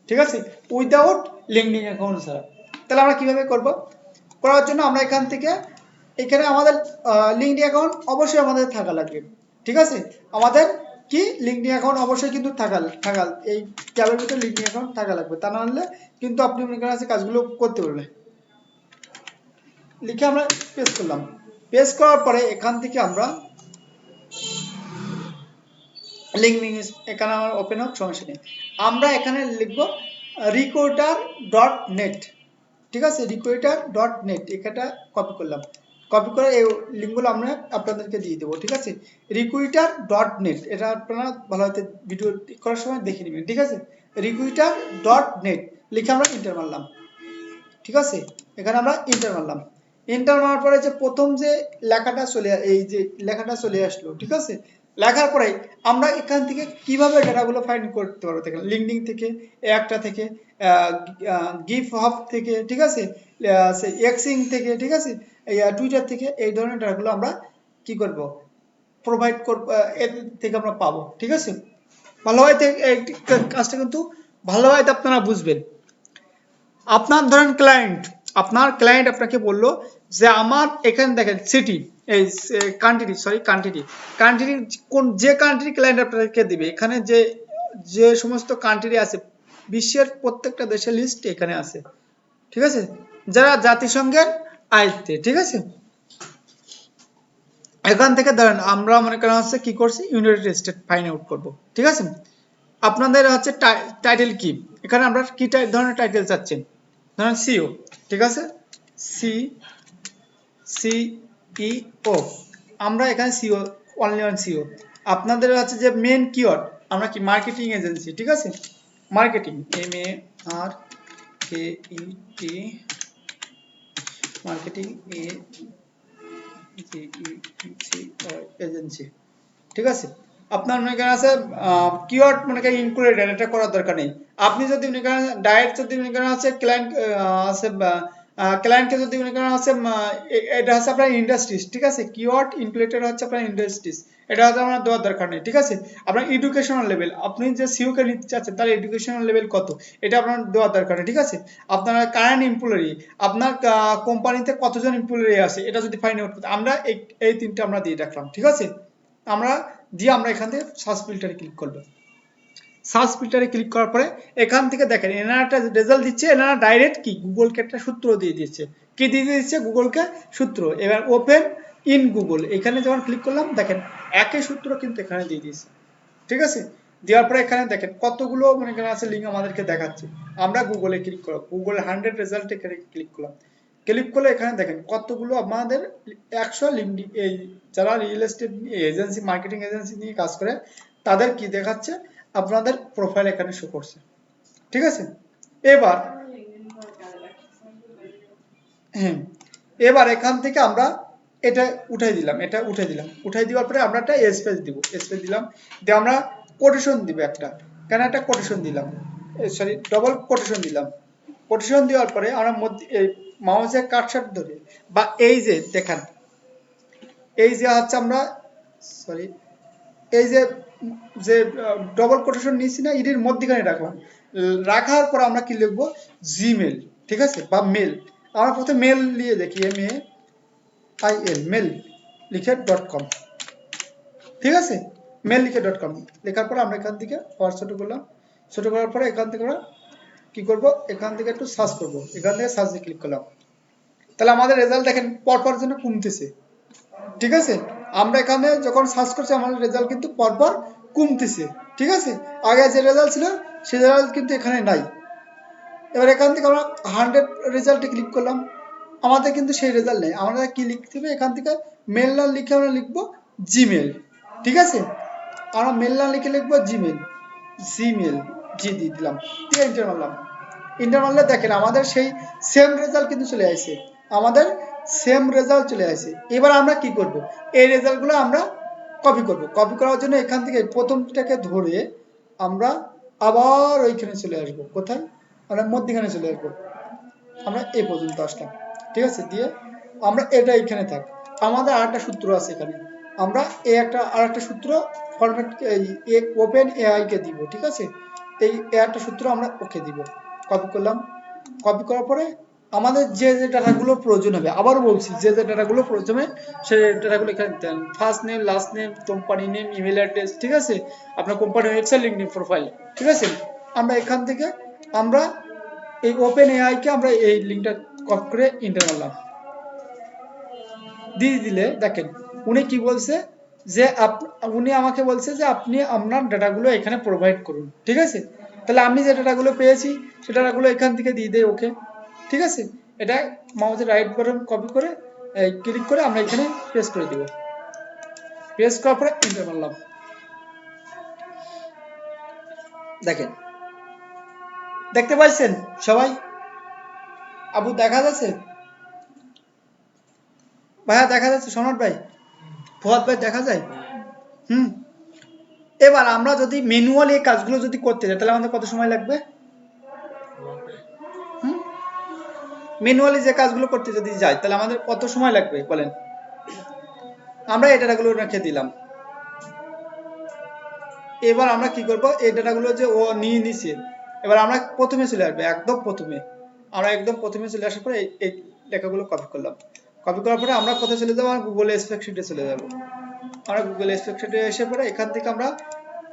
ঠিক আছে? উইদাউট লিঙ্কডিন অ্যাকাউন্ট ছাড়া। তাহলে আমরা কিভাবে করব? করার জন্য আমরা এখানে আমাদের লিঙ্কডিন অ্যাকাউন্ট অবশ্যই আমাদের থাকা লাগবে। ঠিক আছে? আমাদের কি লিঙ্কডিন অ্যাকাউন্ট অবশ্যই কিন্তু থাকা এই ট্যাবের ভিতরে লিঙ্কডিন অ্যাকাউন্ট থাকা লাগবে, তা না হলে কিন্তু আপনি মনে করেন কাজগুলো করতে পারবেন। লিখে আমরা পেস্ট করলাম, পেস্ট করার পরে এখান থেকে আমরা লিঙ্কডিন এখানে আমার ওপেন হোক, সমস্যা নেই। আমরা এখানে লিখব recruiter.net। ঠিক আছে? recruiter.net এটা কপি করলাম, কপি করে এই লিঙ্কগুলো আমরা আপনাদেরকে দিয়ে দেবো। ঠিক আছে? recruiter.net এটা আপনারা ভালোভাবে ভিডিও করার সময় দেখে নেবেন। ঠিক আছে? recruiter.net লিখে আমরা এন্টার মারলাম। ঠিক আছে? এখানে আমরা এন্টার মারলাম, এন্টার মারার পরে যে প্রথম যে লেখাটা চলে আসলো। ঠিক আছে? লেখার পরে আমরা এখান থেকে কিভাবে ডাটাগুলো ফাইন্ড করতে পারবো? দেখেন লিঙ্কডিন থেকে, একটা থেকে, গিফ হাব থেকে, ঠিক আছে, এক্সিং থেকে, ঠিক আছে, টুইটার থেকে, এই ধরনের ডাটাগুলো আমরা কি করব? প্রোভাইড করব, এর থেকে আমরা পাবো। ঠিক আছে? ভালোভাবে এই কাজটা কিন্তু ভালোভাবে আপনারা বুঝবেন। আপনার ধরেন আপনার ক্লায়েন্ট আপনাকে বললো যে আমার এখানে দেখেন সিটি, এই কান্ট্রি কোন যে কান্ট্রি ক্লায়েন্ট আপনাকে দিবে, এখানে যে সমস্ত কান্ট্রি আছে বিশ্বের প্রত্যেকটা দেশের লিস্ট এখানে আছে। ঠিক আছে? যারা জাতিসংঘের আয়ত্তে। ঠিক আছে? এখান থেকে ধরেন আমরা মনে করেন হচ্ছে কি করছি, ইউনাইটেড স্টেট ফাইন্ড আউট করবো। ঠিক আছে? আপনাদের হচ্ছে টাইটেল কি, এখানে আমরা কি ধরনের টাইটেল চাচ্ছেন, ধরেন সিও। ঠিক আছে? সিইও, আমরা এখানে সিও, অনলি অন সিও। আপনাদের হচ্ছে যে মেন কিওয়ার্ড, আমরা কি মার্কেটিং এজেন্সি। ঠিক আছে? Marketing, MARKET, marketing agency. ঠিক আছে? আপনার মনে করেন আছে কিওয়ার্ড মনে করেন ইনক্লুডেড, এটা করার দরকার নেই। আপনি যদি মনে করেন ডাইরেক্ট যদি মনে করেন আছে ক্লায়েন্টকে যদি মনে করেন আছে এটা হচ্ছে আপনার ইন্ডাস্ট্রিজ। ঠিক আছে? কিওয়ার্ড ইনক্লুডেড হচ্ছে আপনার ইন্ডাস্ট্রিজ, এটা হচ্ছে আপনার দেওয়ার দরকার নেই। ঠিক আছে? আপনার এডুকেশনাল লেভেল, আপনি যে সিও কে নিতে চাচ্ছেন তার এডুকেশনাল লেভেল কত, এটা আপনার দেওয়ার দরকার নেই। ঠিক আছে? আপনার কারেন্ট এমপ্লয়ি, আপনার কোম্পানিতে কতজন এমপ্লয়ি আছে, এটা যদি ফাইন্ড আউট করতে, আমরা এই তিনটা আমরা দিয়ে রাখলাম। ঠিক আছে? আমরা এখান থেকে সার্চ ফিল্টারে ক্লিক করব। সার্চ ফিল্টারে ক্লিক করার পরে এখান থেকে দেখেন এনারা একটা রেজাল্ট দিচ্ছে, এনারা ডাইরেক্ট কি গুগলকে একটা সূত্র দিয়ে দিচ্ছে। কি দিয়ে দিচ্ছে? গুগলকে সূত্র। এবার ওপেন ইন গুগল, এখানে যখন ক্লিক করলাম দেখেন একই সূত্র কিন্তু এখানে দিয়ে দিয়েছে। ঠিক আছে? দেওয়ার পরে এখানে দেখেন কতগুলো মনে করেন আছে লিঙ্ক আমাদেরকে দেখাচ্ছে। আমরা গুগলে ক্লিক করব, গুগল 100 রেজাল্ট এখানে ক্লিক করলাম। ক্লিক করলে এখানে দেখেন কতগুলো আমাদের 100 লিঙ্কডিন, এই যারা real estate agency, marketing agency নিয়ে কাজ করে তাদের কি দেখাচ্ছে, আপনাদের প্রোফাইল এখানে শো করছে। ঠিক আছে? এবার এখান থেকে আমরা এটা উঠাই দিলাম, উঠাই দেওয়ার পরে আমরা একটা স্পেস দিব, দিলাম দিয়ে আমরা কোটেশন দিব একটা, কেন একটা কোটেশন দিলাম, ডবল কোটেশন দিলাম। কোটেশন দেওয়ার পরে আমরা মাউসের কার্সার ধরে বা এই যে দেখেন, এই যে হচ্ছে আমরা এই যে ডবল কোটেশন নিয়েছি না, এর মধ্যখানে রাখলাম। রাখার পর আমরা কি লিখবো, জিমেল। ঠিক আছে? বা মেল। আমরা প্রথমে মেল নিয়ে দেখি, MAIL, মেল লিখে .com। ঠিক আছে? মেল লিখে .com লেখার পর আমরা এখান থেকে ছোট করলাম, ছোট করার পরে এখান থেকে আমরা কি করব, এখান থেকে একটু সার্চ করব, এখান থেকে সার্চে ক্লিক করলাম। তাহলে আমাদের রেজাল্ট দেখেন পরপর যেন কমতেছে। ঠিক আছে? আমরা এখানে যখন সার্চ করছি আমাদের রেজাল্ট কিন্তু পরপর কমতেছে। ঠিক আছে? আগে যে রেজাল্ট ছিল সেই রেজাল্ট কিন্তু এখানে নাই। এবার এখান থেকে আমরা 100 রেজাল্টে ক্লিক করলাম, আমাদের কিন্তু সেই রেজাল্ট নেই। আমরা কি লিখতে হবে, এখান থেকে মেল না লিখে আমরা লিখবো জিমেল। ঠিক আছে? আমরা মেল না লিখে লিখবো জিমেল, জি দিয়ে দিলাম, দিয়ে এন্টার মারলাম। এন্টার মারলে দেখেন আমাদের সেই সেম রেজাল্ট কিন্তু চলে আসে, এবার আমরা কি করব, এই রেজাল্টগুলো আমরা কপি করব। কপি করার জন্য এখান থেকে প্রথমটাকে ধরে আমরা আবার ওইখানে চলে আসব। কোথায়? আমরা মধ্যখানে চলে আসব। আমরা এই পর্যন্ত আসলাম, ঠিক আছে? দিয়ে আমরা এটা এখানে থাক। আমাদের আরেকটা সূত্র আছে এখানে, আমরা এই একটা আরেকটা সূত্র ফরম্যাট এই ওপেন এআই কে দিব, ঠিক আছে? এই একটা সূত্র আমরা ওকে দিব। কপি করলাম। কপি করার পরে আমাদের যে যে ডাটাগুলো প্রয়োজন হবে, আবারও বলছি, যে যে ডাটাগুলো প্রয়োজন হবে সেই ডাটাগুলো এখানে দেন। First name, last name, company name, email address, ঠিক আছে? আপনার কোম্পানি ওয়েবসাইট, লিঙ্কডইন প্রোফাইল, ঠিক আছে? আমরা এখান থেকে আমরা এই ওপেন এআই কে আমরা এই লিঙ্কটা কপি করে এন্টার মারলাম। দিয়ে দিলে দেখেন উনি কি বলছে, যে উনি আমাকে বলছে যে আপনি আপনার ডাটাগুলো এখানে প্রোভাইড করুন, ঠিক আছে? তাহলে আমি যে ডাটাগুলো পেয়েছি সে ডাটাগুলো এখান থেকে দিয়ে দেই ওকে, ঠিক আছে? এটা মাউসের রাইট বাটন কপি করে ক্লিক করে আমরা এখানে পেস্ট করে দিব। পেস্ট করার পরে এন্টার মারলাম। দেখেন, দেখতে পাচ্ছেন সবাই? আবু দেখা যাচ্ছে? ভাইয়া দেখা যাচ্ছে? সম্রাট ভাই, ফুয়াদ ভাই দেখা যায়? হুম। এবার আমরা যদি ম্যানুয়ালি এই কাজগুলো যদি করতে যাই তাহলে আমাদের কত সময় লাগবে? হুম, ম্যানুয়ালি যে কাজগুলো করতে যদি যাই তাহলে আমাদের কত সময় লাগবে বলেন? আমরা এই ডাটাগুলো রেখে দিলাম। এবার আমরা কি করব, এই ডাটাগুলো যে ও নিয়ে নিছে, এবার আমরা প্রথমে চলে আসবে, একদম প্রথমে। আমরা একদম প্রথমে চলে আসার পরে এই লেখাগুলো কপি করলাম। কপি করার পরে আমরা কোথায় চলে যাবো? গুগল স্প্রেডশিটে চলে যাব। আমরা গুগল স্প্রেডশিটে এসে পরে এখান থেকে আমরা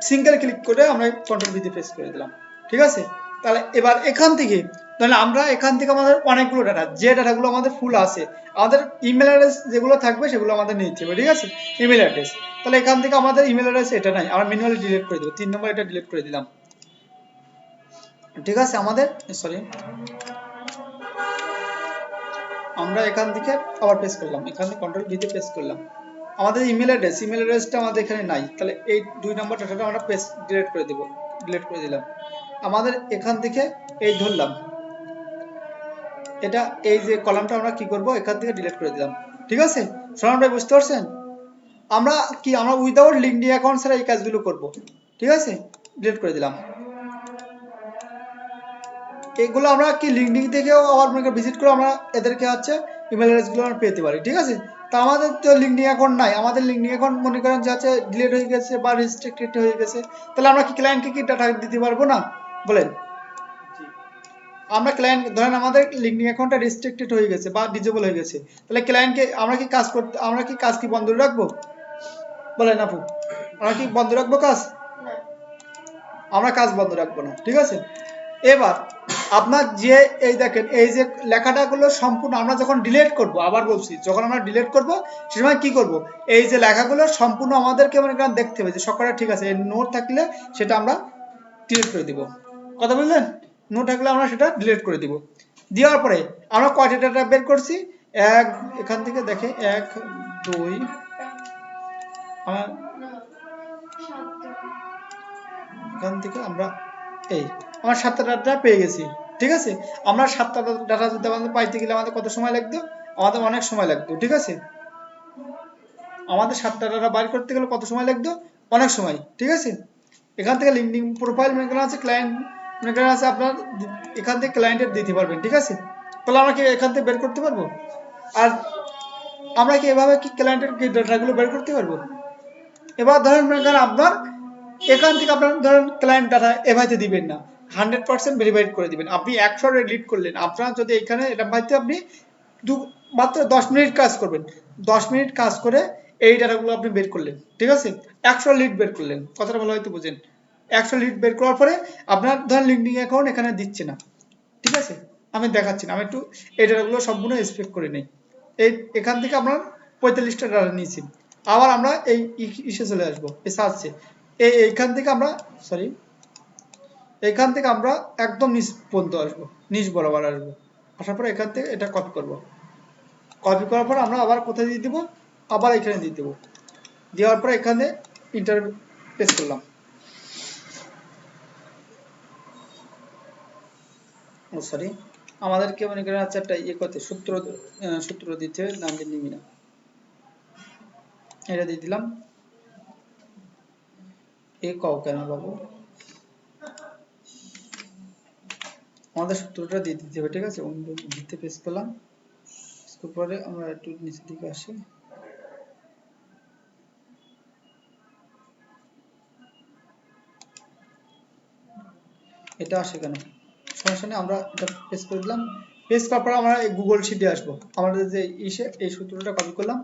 সিঙ্গেল ক্লিক করে আমরা কন্ট্রোল ভিতে পেস্ট করে দিলাম, ঠিক আছে? তাহলে এবার এখান থেকে তাহলে আমরা এখান থেকে আমাদের অনেকগুলো ডাটা, যে ডাটাগুলো আমাদের ফুল আছে, আমাদের ইমেল অ্যাড্রেস যেগুলো থাকবে সেগুলো আমাদের নিতে হবে, ঠিক আছে? ইমেল অ্যাড্রেস, তাহলে এখান থেকে আমাদের ইমেল অ্যাড্রেস এটা নাই, আমরা ম্যানুয়ালি ডিলিট করে দেবো। 3 নম্বর এটা ডিলিট করে দিলাম, ঠিক আছে? আমাদের সরি, আমরা এখান থেকে আবার পেস্ট করলাম, এখানে কন্ট্রোল ভিতে পেস্ট করলাম। আমাদের ইমেল অ্যাড্রেসটা আমাদের এখানে নাই, তাহলে এই 2 নম্বর ডাটাটা আমরা পেস্ট ডিলিট করে দেব, ডিলিট করে দিলাম। আমাদের এখান থেকে এই ধরলাম, এটা এই যে কলামটা আমরা কি করব, এখান থেকে ডিলিট করে দিলাম, ঠিক আছে? শোনান ভাই, বুঝতে পারছেন? আমরা কি আমরা উইদাউট লিঙ্কডইন অ্যাকাউন্ট ছাড়া এই কাজগুলো করব, ঠিক আছে? ডিলিট করে দিলাম। এগুলো আমরা কি লিঙ্কডইন থেকেও আবার ভিজিট করে আমরা এদেরকে হচ্ছে ইমেল অ্যাড্রেসগুলো আমরা পেতে পারি, ঠিক আছে? তা আমাদের তো লিঙ্কডইন অ্যাকাউন্ট নাই, আমাদের লিঙ্কডইন অ্যাকাউন্ট মনে করেন যে আছে ডিলিট হয়ে গেছে বা রেস্ট্রিক্টেড হয়ে গেছে, তাহলে আমরা কি ক্লায়েন্টকে কি ডাটা দিতে পারবো না বলেন? আমরা ক্লায়েন্ট ধরেন আমাদের লিঙ্কডইন অ্যাকাউন্টটা রেস্ট্রিক্টেড হয়ে গেছে বা ডিজেবল হয়ে গেছে, তাহলে ক্লায়েন্টকে আমরা কি কাজ কি বন্ধ রাখবো বলেন আপু? আমরা কি বন্ধ রাখবো কাজ? আমরা কাজ বন্ধ রাখবো না, ঠিক আছে? এবার আপনার যে এই দেখেন এই যে লেখাটাগুলো সম্পূর্ণ আমরা যখন ডিলিট করব, আবার বলছি, যখন আমরা ডিলিট করব সে সময় কি করব, এই যে লেখাগুলো সম্পূর্ণ আমাদেরকে মনে করেন দেখতে হবে যে সবকটা ঠিক আছে। এই নোট থাকলে সেটা আমরা ডিলিট করে দিব, কথা বললেন? নোট থাকলে আমরা সেটা ডিলিট করে দিব। দেওয়ার পরে আমরা কয়টা ডাটা বের করছি? এক, এখান থেকে দেখে 1 2 আমার এখান থেকে আমরা এই আমার 7টা ডাটা পেয়ে গেছি, ঠিক আছে? আমরা 7টা ডাটা যদি আমাদের পাইতে গেলে আমাদের কত সময় লাগতো? আমাদের অনেক সময় লাগতো, ঠিক আছে? আমাদের 7টা ডাটা বাইর করতে গেলে কত সময় লাগতো? অনেক সময়, ঠিক আছে? এখান থেকে লিঙ্কডইন প্রোফাইল মনে করা আছে, ক্লায়েন্ট মনে করা আছে, আপনার এখান থেকে ক্লায়েন্টের দিতে পারবেন, ঠিক আছে? তাহলে আমরা কি এখান থেকে বের করতে পারবো? আর আমরা কি এভাবে কি ক্লায়েন্টের ডাটাগুলো বের করতে পারবো? এবার ধরেন আপনার এখান থেকে আপনার ধরেন ক্লায়েন্ট ডাটা এভাবে দিবেন না, 100% ভেরিফাইড করে দিবেন। আপনি 100 রিড করলেন, আপনার যদি এখানে এটা ভাইতে আপনি মাত্র 10 মিনিট কাজ করবেন, 10 মিনিট কাজ করে এই ডাটাগুলো আপনি বের করলেন, ঠিক আছে? 100 লিড বের করলেন, কথাটা ভালো হয়তো বুঝেন। 100 লিড বের করার পরে আপনার ধরেন লিঙ্কডইন অ্যাকাউন্ট এখানে দিচ্ছে না, ঠিক আছে? আমি দেখাচ্ছি না, আমি একটু এই ডাটাগুলো সম্পূর্ণ এক্সপেক্ট করে নেই। এখান থেকে আমরা 45টা ডাটা নিয়েছি। আবার আমরা এই ইসে চলে আসবো, এই সার্চে এইখান থেকে আমরা এইখান থেকে আমরা একদম নিচ পর্যন্ত আসবো, নিচ বরাবর আসবো। আসার পরে এখান থেকে এটা কপি করব। কপি করার পর আমরা আবার কোথায় দিয়ে দিব? আবার এখানে দিয়ে দেবো। দেওয়ার পরে এখানে ইন্টার পেস্ট করলাম। সরি, আমাদেরকে মনে করেন আচ্ছা একটা ইয়ে করতে সূত্র দিতে হবে, নাম দিয়ে নিবি না, এটা দিয়ে দিলাম। এ কও কেন বাবু, আমাদের সূত্রটা দিয়ে দিতে হবে, ঠিক আছে। দিতে পেস পেলাম, পরে আমরা একটু নিচের দিকে আসি। এটা আসে কেন, সমস্যা নেই, আমরা এটা পেস্ট করে দিলাম। পেস্ট করার পর আমরা এই গুগল শিটে আসবো, আমাদের যে ইসে এই সূত্রটা কপি করলাম,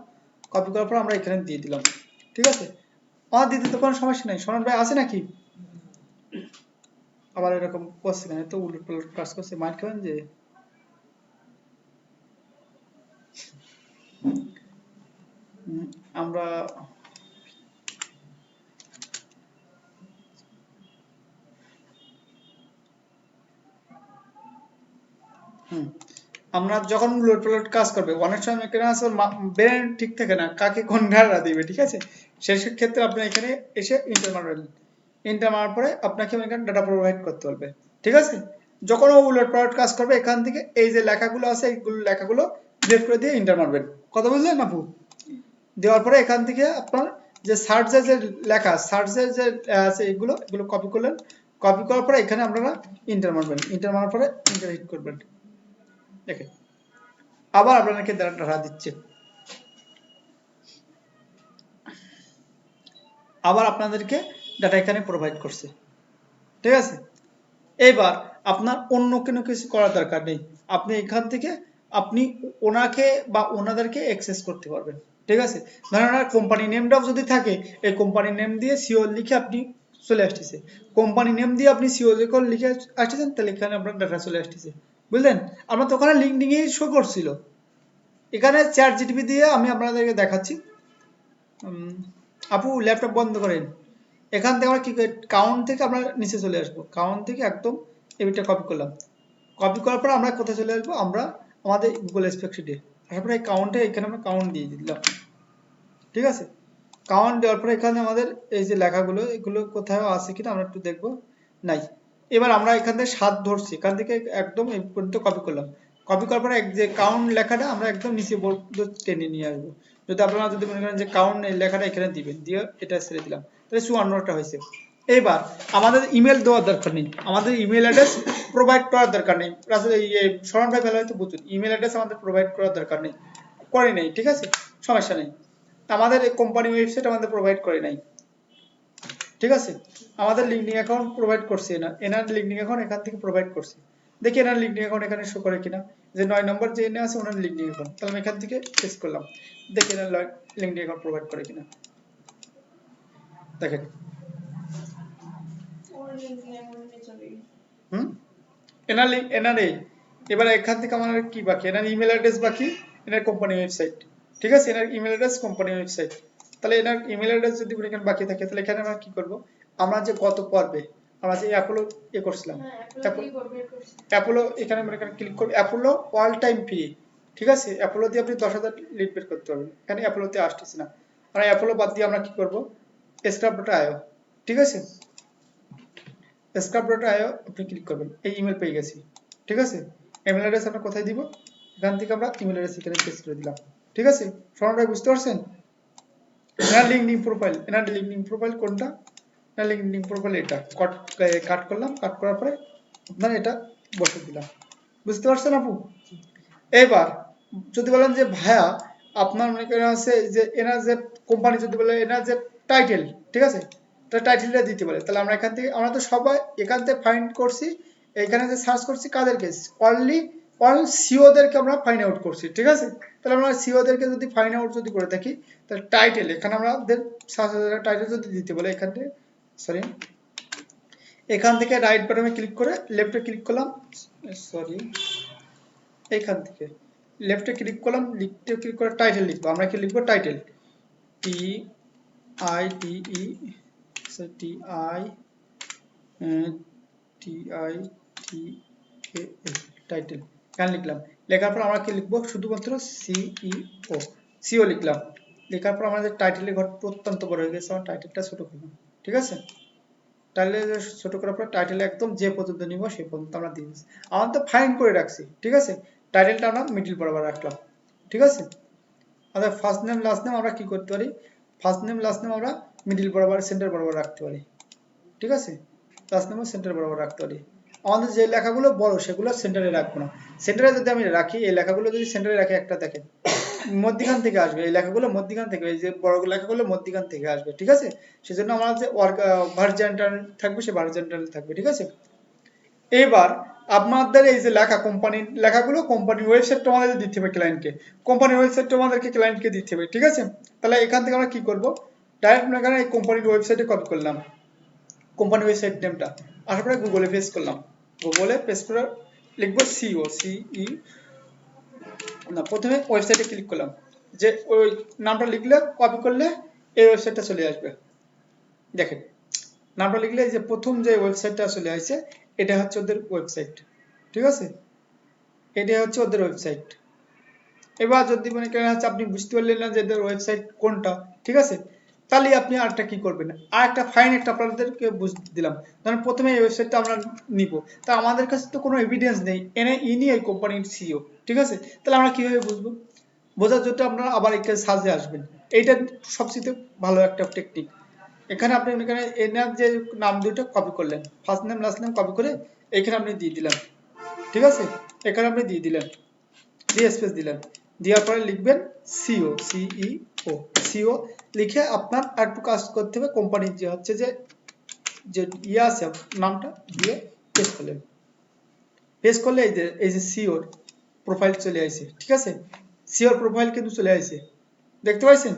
কপি করার পর আমরা এখানে দিয়ে দিলাম, ঠিক আছে। আমার দিতে তো কোনো সমস্যা নেই, সোনার ভাই আছে নাকি? আবার এরকম করছে কেন, তো উলট পালট কাজ করছে, মাইন্ড খাবেন যে। আমরা আমরা যখন উলট পালট কাজ করবে অনেক সময় এখানে আসলে ব্রেন ঠিক থাকে না, কাকে কোন ধারা দিবে, ঠিক আছে। সেই ক্ষেত্রে আপনি এখানে এসে ইন্টার মারবেন, ইন্টার মারার পরে আপনাকে এখানে ডাটা প্রোভাইড করতে হবে, ঠিক আছে। যখন ও উলট পালট কাজ করবে এখান থেকে এই যে লেখাগুলো আছে এইগুলো লেখাগুলো ডিলিট করে দিয়ে ইন্টার মারবেন, কথা বুঝলেন আপু? দেওয়ার পরে এখান থেকে আপনার যে সার্চের যে লেখা, সার্চের যে আছে এগুলো কপি করলেন, কপি করার পরে এখানে আপনারা ইন্টার মারবেন, ইন্টার মারার পরে ইন্টার হিট করবেন, দেখেন আবার আপনাকে ডাটা দিচ্ছে, আবার আপনাদেরকে ডাটা এখানে প্রোভাইড করছে, ঠিক আছে। এবার আপনার অন্য কোনো কিছু করার দরকার নেই, আপনি এখান থেকে আপনি ওনাকে বা ওনাদেরকে অ্যাক্সেস করতে পারবেন, ঠিক আছে। ধরেন কোম্পানি নেমটাও যদি থাকে, এই কোম্পানি নেম দিয়ে সিও লিখে আপনি চলে আসতেছে, কোম্পানি নেম দিয়ে আপনি সিও লিখে আসতেছেন, তাহলে এখানে আপনার ডাটা চলে আসতেছে, বুঝলেন। আমরা তো ওখানে লিঙ্কডিং শো করছিল, এখানে চ্যাট জিটিপি দিয়ে আমি আপনাদেরকে দেখাচ্ছি। আপু ল্যাপটপ বন্ধ করেন, এখান থেকে আমরা কি কাউন্ট থেকে আমরা নিচে চলে আসবো, কাউন্ট থেকে একদম এটা কপি করলাম, কপি করার পর আমরা কোথায় চলে আসবো, আমরা আমাদের গুগল স্প্রেডশিটে, তারপরে এই কাউন্টে এখানে আমরা কাউন্ট দিয়ে দিলাম, ঠিক আছে। কাউন্ট দেওয়ার পরে এখানে আমাদের এই যে লেখাগুলো এগুলো কোথাও আছে কিনা আমরা একটু দেখবো, নাই। এবার আমরা এখান থেকে 7 ধরছি, এখান থেকে একদম এই পর্যন্ত কপি করলাম, কপি করার পরে যে কাউন্ট লেখাটা আমরা একদম নিচে টেনে নিয়ে আসবো। যদি আপনারা যদি মনে করেন যে কাউন্ট এই লেখাটা এখানে দিবেন, দিয়ে এটা ছেড়ে দিলাম, তাহলে 54টা হয়েছে। এবার আমাদের ইমেল দেওয়ার দরকার নেই, আমাদের ইমেল অ্যাড্রেস প্রোভাইড করার দরকার নেই, শরণ ভাই ভালো হয়তো বুঝুন, ইমেল অ্যাড্রেস আমাদের প্রোভাইড করার দরকার নেই, করে নেই, ঠিক আছে, সমস্যা নেই। আমাদের এই কোম্পানি ওয়েবসাইট আমাদের প্রোভাইড করে নাই, ঠিক আছে। আমাদের লিঙ্কডিং অ্যাকাউন্ট প্রোভাইড করছে না, এনার লিঙ্কডিং অ্যাকাউন্ট এখান থেকে প্রোভাইড করছে, দেখি এনার লিঙ্কডিং অ্যাকাউন্ট এখানে শো করে কিনা, যে 9 নম্বর যে এনে আছে ওনার লিঙ্কডিং অ্যাকাউন্ট, তাহলে আমি এখান থেকে টেস্ট করলাম, দেখি এনার লিঙ্কডিং অ্যাকাউন্ট প্রোভাইড করে কিনা, দেখেন এনার লিঙ্ক এনার এই। এবার এখান থেকে আমার কি বাকি, এনার ইমেল অ্যাড্রেস বাকি, এনার কোম্পানি ওয়েবসাইট, ঠিক আছে, এনার ইমেল অ্যাড্রেস কোম্পানি ওয়েবসাইট, তাহলে এনার ইমেল অ্যাড্রেস যদি এখানে বাকি থাকে, তাহলে এখানে আমরা কি করব, আমরা যে গত পর্বে আমরা যে অ্যাপোলো করছিলাম, অ্যাপোলো এখানে আমরা এখানে ক্লিক করব, অ্যাপোলো অল টাইম ফ্রি, ঠিক আছে। অ্যাপোলো দিয়ে আপনি 10,000 লিড বের করতে পারবেন, এখানে অ্যাপোলোতে আসতেছে না, আমরা অ্যাপোলো বাদ দিয়ে আমরা কি করব, scrap.io, ঠিক আছে, scrap.io আপনি ক্লিক করবেন, এই ইমেল পেয়ে গেছি, ঠিক আছে। ইমেল অ্যাড্রেস আমরা কোথায় দিব, এখান থেকে আমরা ইমেল অ্যাড্রেস এখানে পেস্ট করে দিলাম, ঠিক আছে। সবাই বুঝতে পারছেন? এনার লিঙ্কডিন প্রোফাইল, এনার লিঙ্কডিন প্রোফাইল কোনটা, এনার লিঙ্কডিন প্রোফাইল এটা কাট করলাম, কাট করার পরে আপনার এটা বসে দিলাম, বুঝতে পারছেন আপু? এবার যদি বলেন যে ভাইয়া আপনার মনে করেন আছে যে এনার যে কোম্পানি যদি বলে এনার যে টাইটেল, ঠিক আছে, তাহলে টাইটেলটা দিতে বলে, তাহলে আমরা এখান থেকে আমরা তো সবাই এখান থেকে ফাইন্ড করছি, এখানে যে সার্চ করছি কাদেরকে, অল সিওদেরকে আমরা ফাইন্ড আউট করছি, ঠিক আছে। তাহলে আমরা সিওদেরকে যদি ফাইন্ড আউট যদি করে থাকি, তাহলে টাইটেল এখানে আমাদের টাইটেল যদি দিতে বলে, এখান থেকে সরি এখান থেকে রাইট বাটনে ক্লিক করে লেফটে ক্লিক করলাম, সরি এইখান থেকে লেফটে ক্লিক করলাম, লিখতে ক্লিক করে টাইটেল লিখবো, আমরা কি লিখবো, টাইটেল টাইটেল, এখানে লিখলাম, লেখার পর আমরা কি লিখবো, শুধুমাত্র সিও লিখলাম, লেখার পর আমাদের টাইটেলের ঘর অত্যন্ত বড় হয়ে গেছে, আমার টাইটেলটা ছোট করলাম, ঠিক আছে। টাইটেল ছোট করার পর টাইটেল একদম যে পর্যন্ত নিব সেই পর্যন্ত আমরা দিয়ে দিচ্ছি, আমরা তো ফাইন করে রাখছি, ঠিক আছে। টাইটেলটা আমরা মিডল বরাবর রাখলাম, ঠিক আছে। আমাদের ফার্স্ট নেম লাস্ট নেম আমরা কি করতে পারি, ফার্স্ট নেম লাস্ট নেম আমরা মিডল বরাবর সেন্টার বরাবর রাখতে পারি, ঠিক আছে, লাস্ট নেম সেন্টার বরাবর রাখতে পারি। আমাদের যে লেখাগুলো বড় সেগুলো সেন্টারে রাখবো না। সেন্টারে যদি আমি রাখি, এই লেখাগুলো যদি সেন্টারে রাখি, একটা দেখেন মধ্যখান থেকে আসবে, এই লেখাগুলো মধ্যখান থেকে, এই যে বড় লেখাগুলো মধ্যখান থেকে আসবে, ঠিক আছে। সেজন্য আমার যে ভার্জেন্টাল থাকবে, সে ভার্জেন্টাল থাকবে, ঠিক আছে। এবার আপনাদের এই যে লেখা, কোম্পানির লেখাগুলো কোম্পানির ওয়েবসাইটটা আমাদের দিতে হবে ক্লায়েন্টকে, কোম্পানির ওয়েবসাইটটা আমাদেরকে ক্লায়েন্টকে দিতে হবে, ঠিক আছে। তাহলে এখান থেকে আমরা কি করব, ডাইরেক্ট এখানে এই কোম্পানির ওয়েবসাইটে কপি করলাম, কোম্পানির ওয়েবসাইট নেমটা, আসার পরে গুগলে পেস্ট করলাম, গুগলে পেস্ট করে লিখবো সিও, সিই না, প্রথমে ওয়েবসাইটে ক্লিক করলাম, যে ওই নামটা লিখলে কপি করলে এই ওয়েবসাইটটা চলে আসবে। দেখেন নামটা লিখলে যে প্রথম যে ওয়েবসাইটটা চলে আসছে, এটা হচ্ছে ওদের ওয়েবসাইট, ঠিক আছে, এটা হচ্ছে ওদের ওয়েবসাইট। এবার যদি মনে করেন হচ্ছে আপনি বুঝতে পারলেন না যে এদের ওয়েবসাইট কোনটা, ঠিক আছে, তাহলে আপনি আরেকটা কি করবেন, আর একটা ফাইন একটা আপনাদেরকে বুঝতে দিলাম। ধরেন প্রথমে এই ওয়েবসাইটটা আমরা নিব, তা আমাদের কাছে তো কোনো এভিডেন্স নেই, ইনি এই কোম্পানির সিইও, ঠিক আছে। তাহলে আমরা কিভাবে বুঝবো, বোঝার জন্য আপনারা আবার এখানে সার্চে আসবেন, এইটা সবচেয়ে ভালো একটা টেকনিক। এখানে আপনি এখানে এনার যে নাম দুটো কপি করলেন, first name last name copy করে এখানে আপনি দিয়ে দিলেন, ঠিক আছে, এখানে আপনি দিয়ে দিলেন, দিয়ে স্পেস দিলেন, দেওয়ার পরে লিখবেন সিও, সিইও, সিও লিখে আপনার একটু কাজ করতে হবে, কোম্পানির যে হচ্ছে যে যে ইয়ে আছে নামটা দিয়ে পেস্ট করলেন, পেস্ট করলে এই যে সিওর প্রোফাইল চলে আসে, ঠিক আছে, সিওর প্রোফাইল কিন্তু চলে আসে, দেখতে পাচ্ছেন,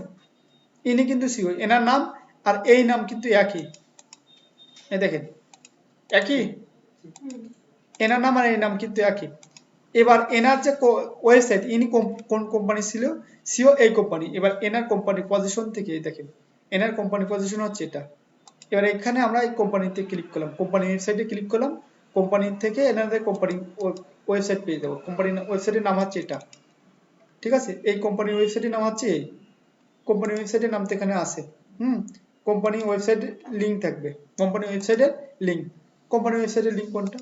ইনি কিন্তু সিও, এনার নাম আর এই নাম কিন্তু একই, এই দেখেন একই, এনার নাম আর এই নাম কিন্তু একই। এবার এনার যে ওয়েবসাইট, ইনি কোন কোম্পানি ছিল, সিও এই কোম্পানি, এবার এনার কোম্পানি পজিশন থেকে দেখেন, এনার কোম্পানি পজিশন হচ্ছে এটা। এবার এখানে আমরা এই কোম্পানিতে ক্লিক করলাম, কোম্পানি ওয়েবসাইটে ক্লিক করলাম, কোম্পানি থেকে এনাদের কোম্পানি ওয়েবসাইট পেয়ে যাবো, কোম্পানির ওয়েবসাইটের নাম হচ্ছে এটা, ঠিক আছে, এই কোম্পানির ওয়েবসাইটের নাম হচ্ছে এই, কোম্পানি ওয়েবসাইটের নাম তো এখানে আছে, কোম্পানি ওয়েবসাইট লিংক থাকবে, কোম্পানি ওয়েবসাইটের লিংক, কোম্পানি ওয়েবসাইটের লিংক কোনটা,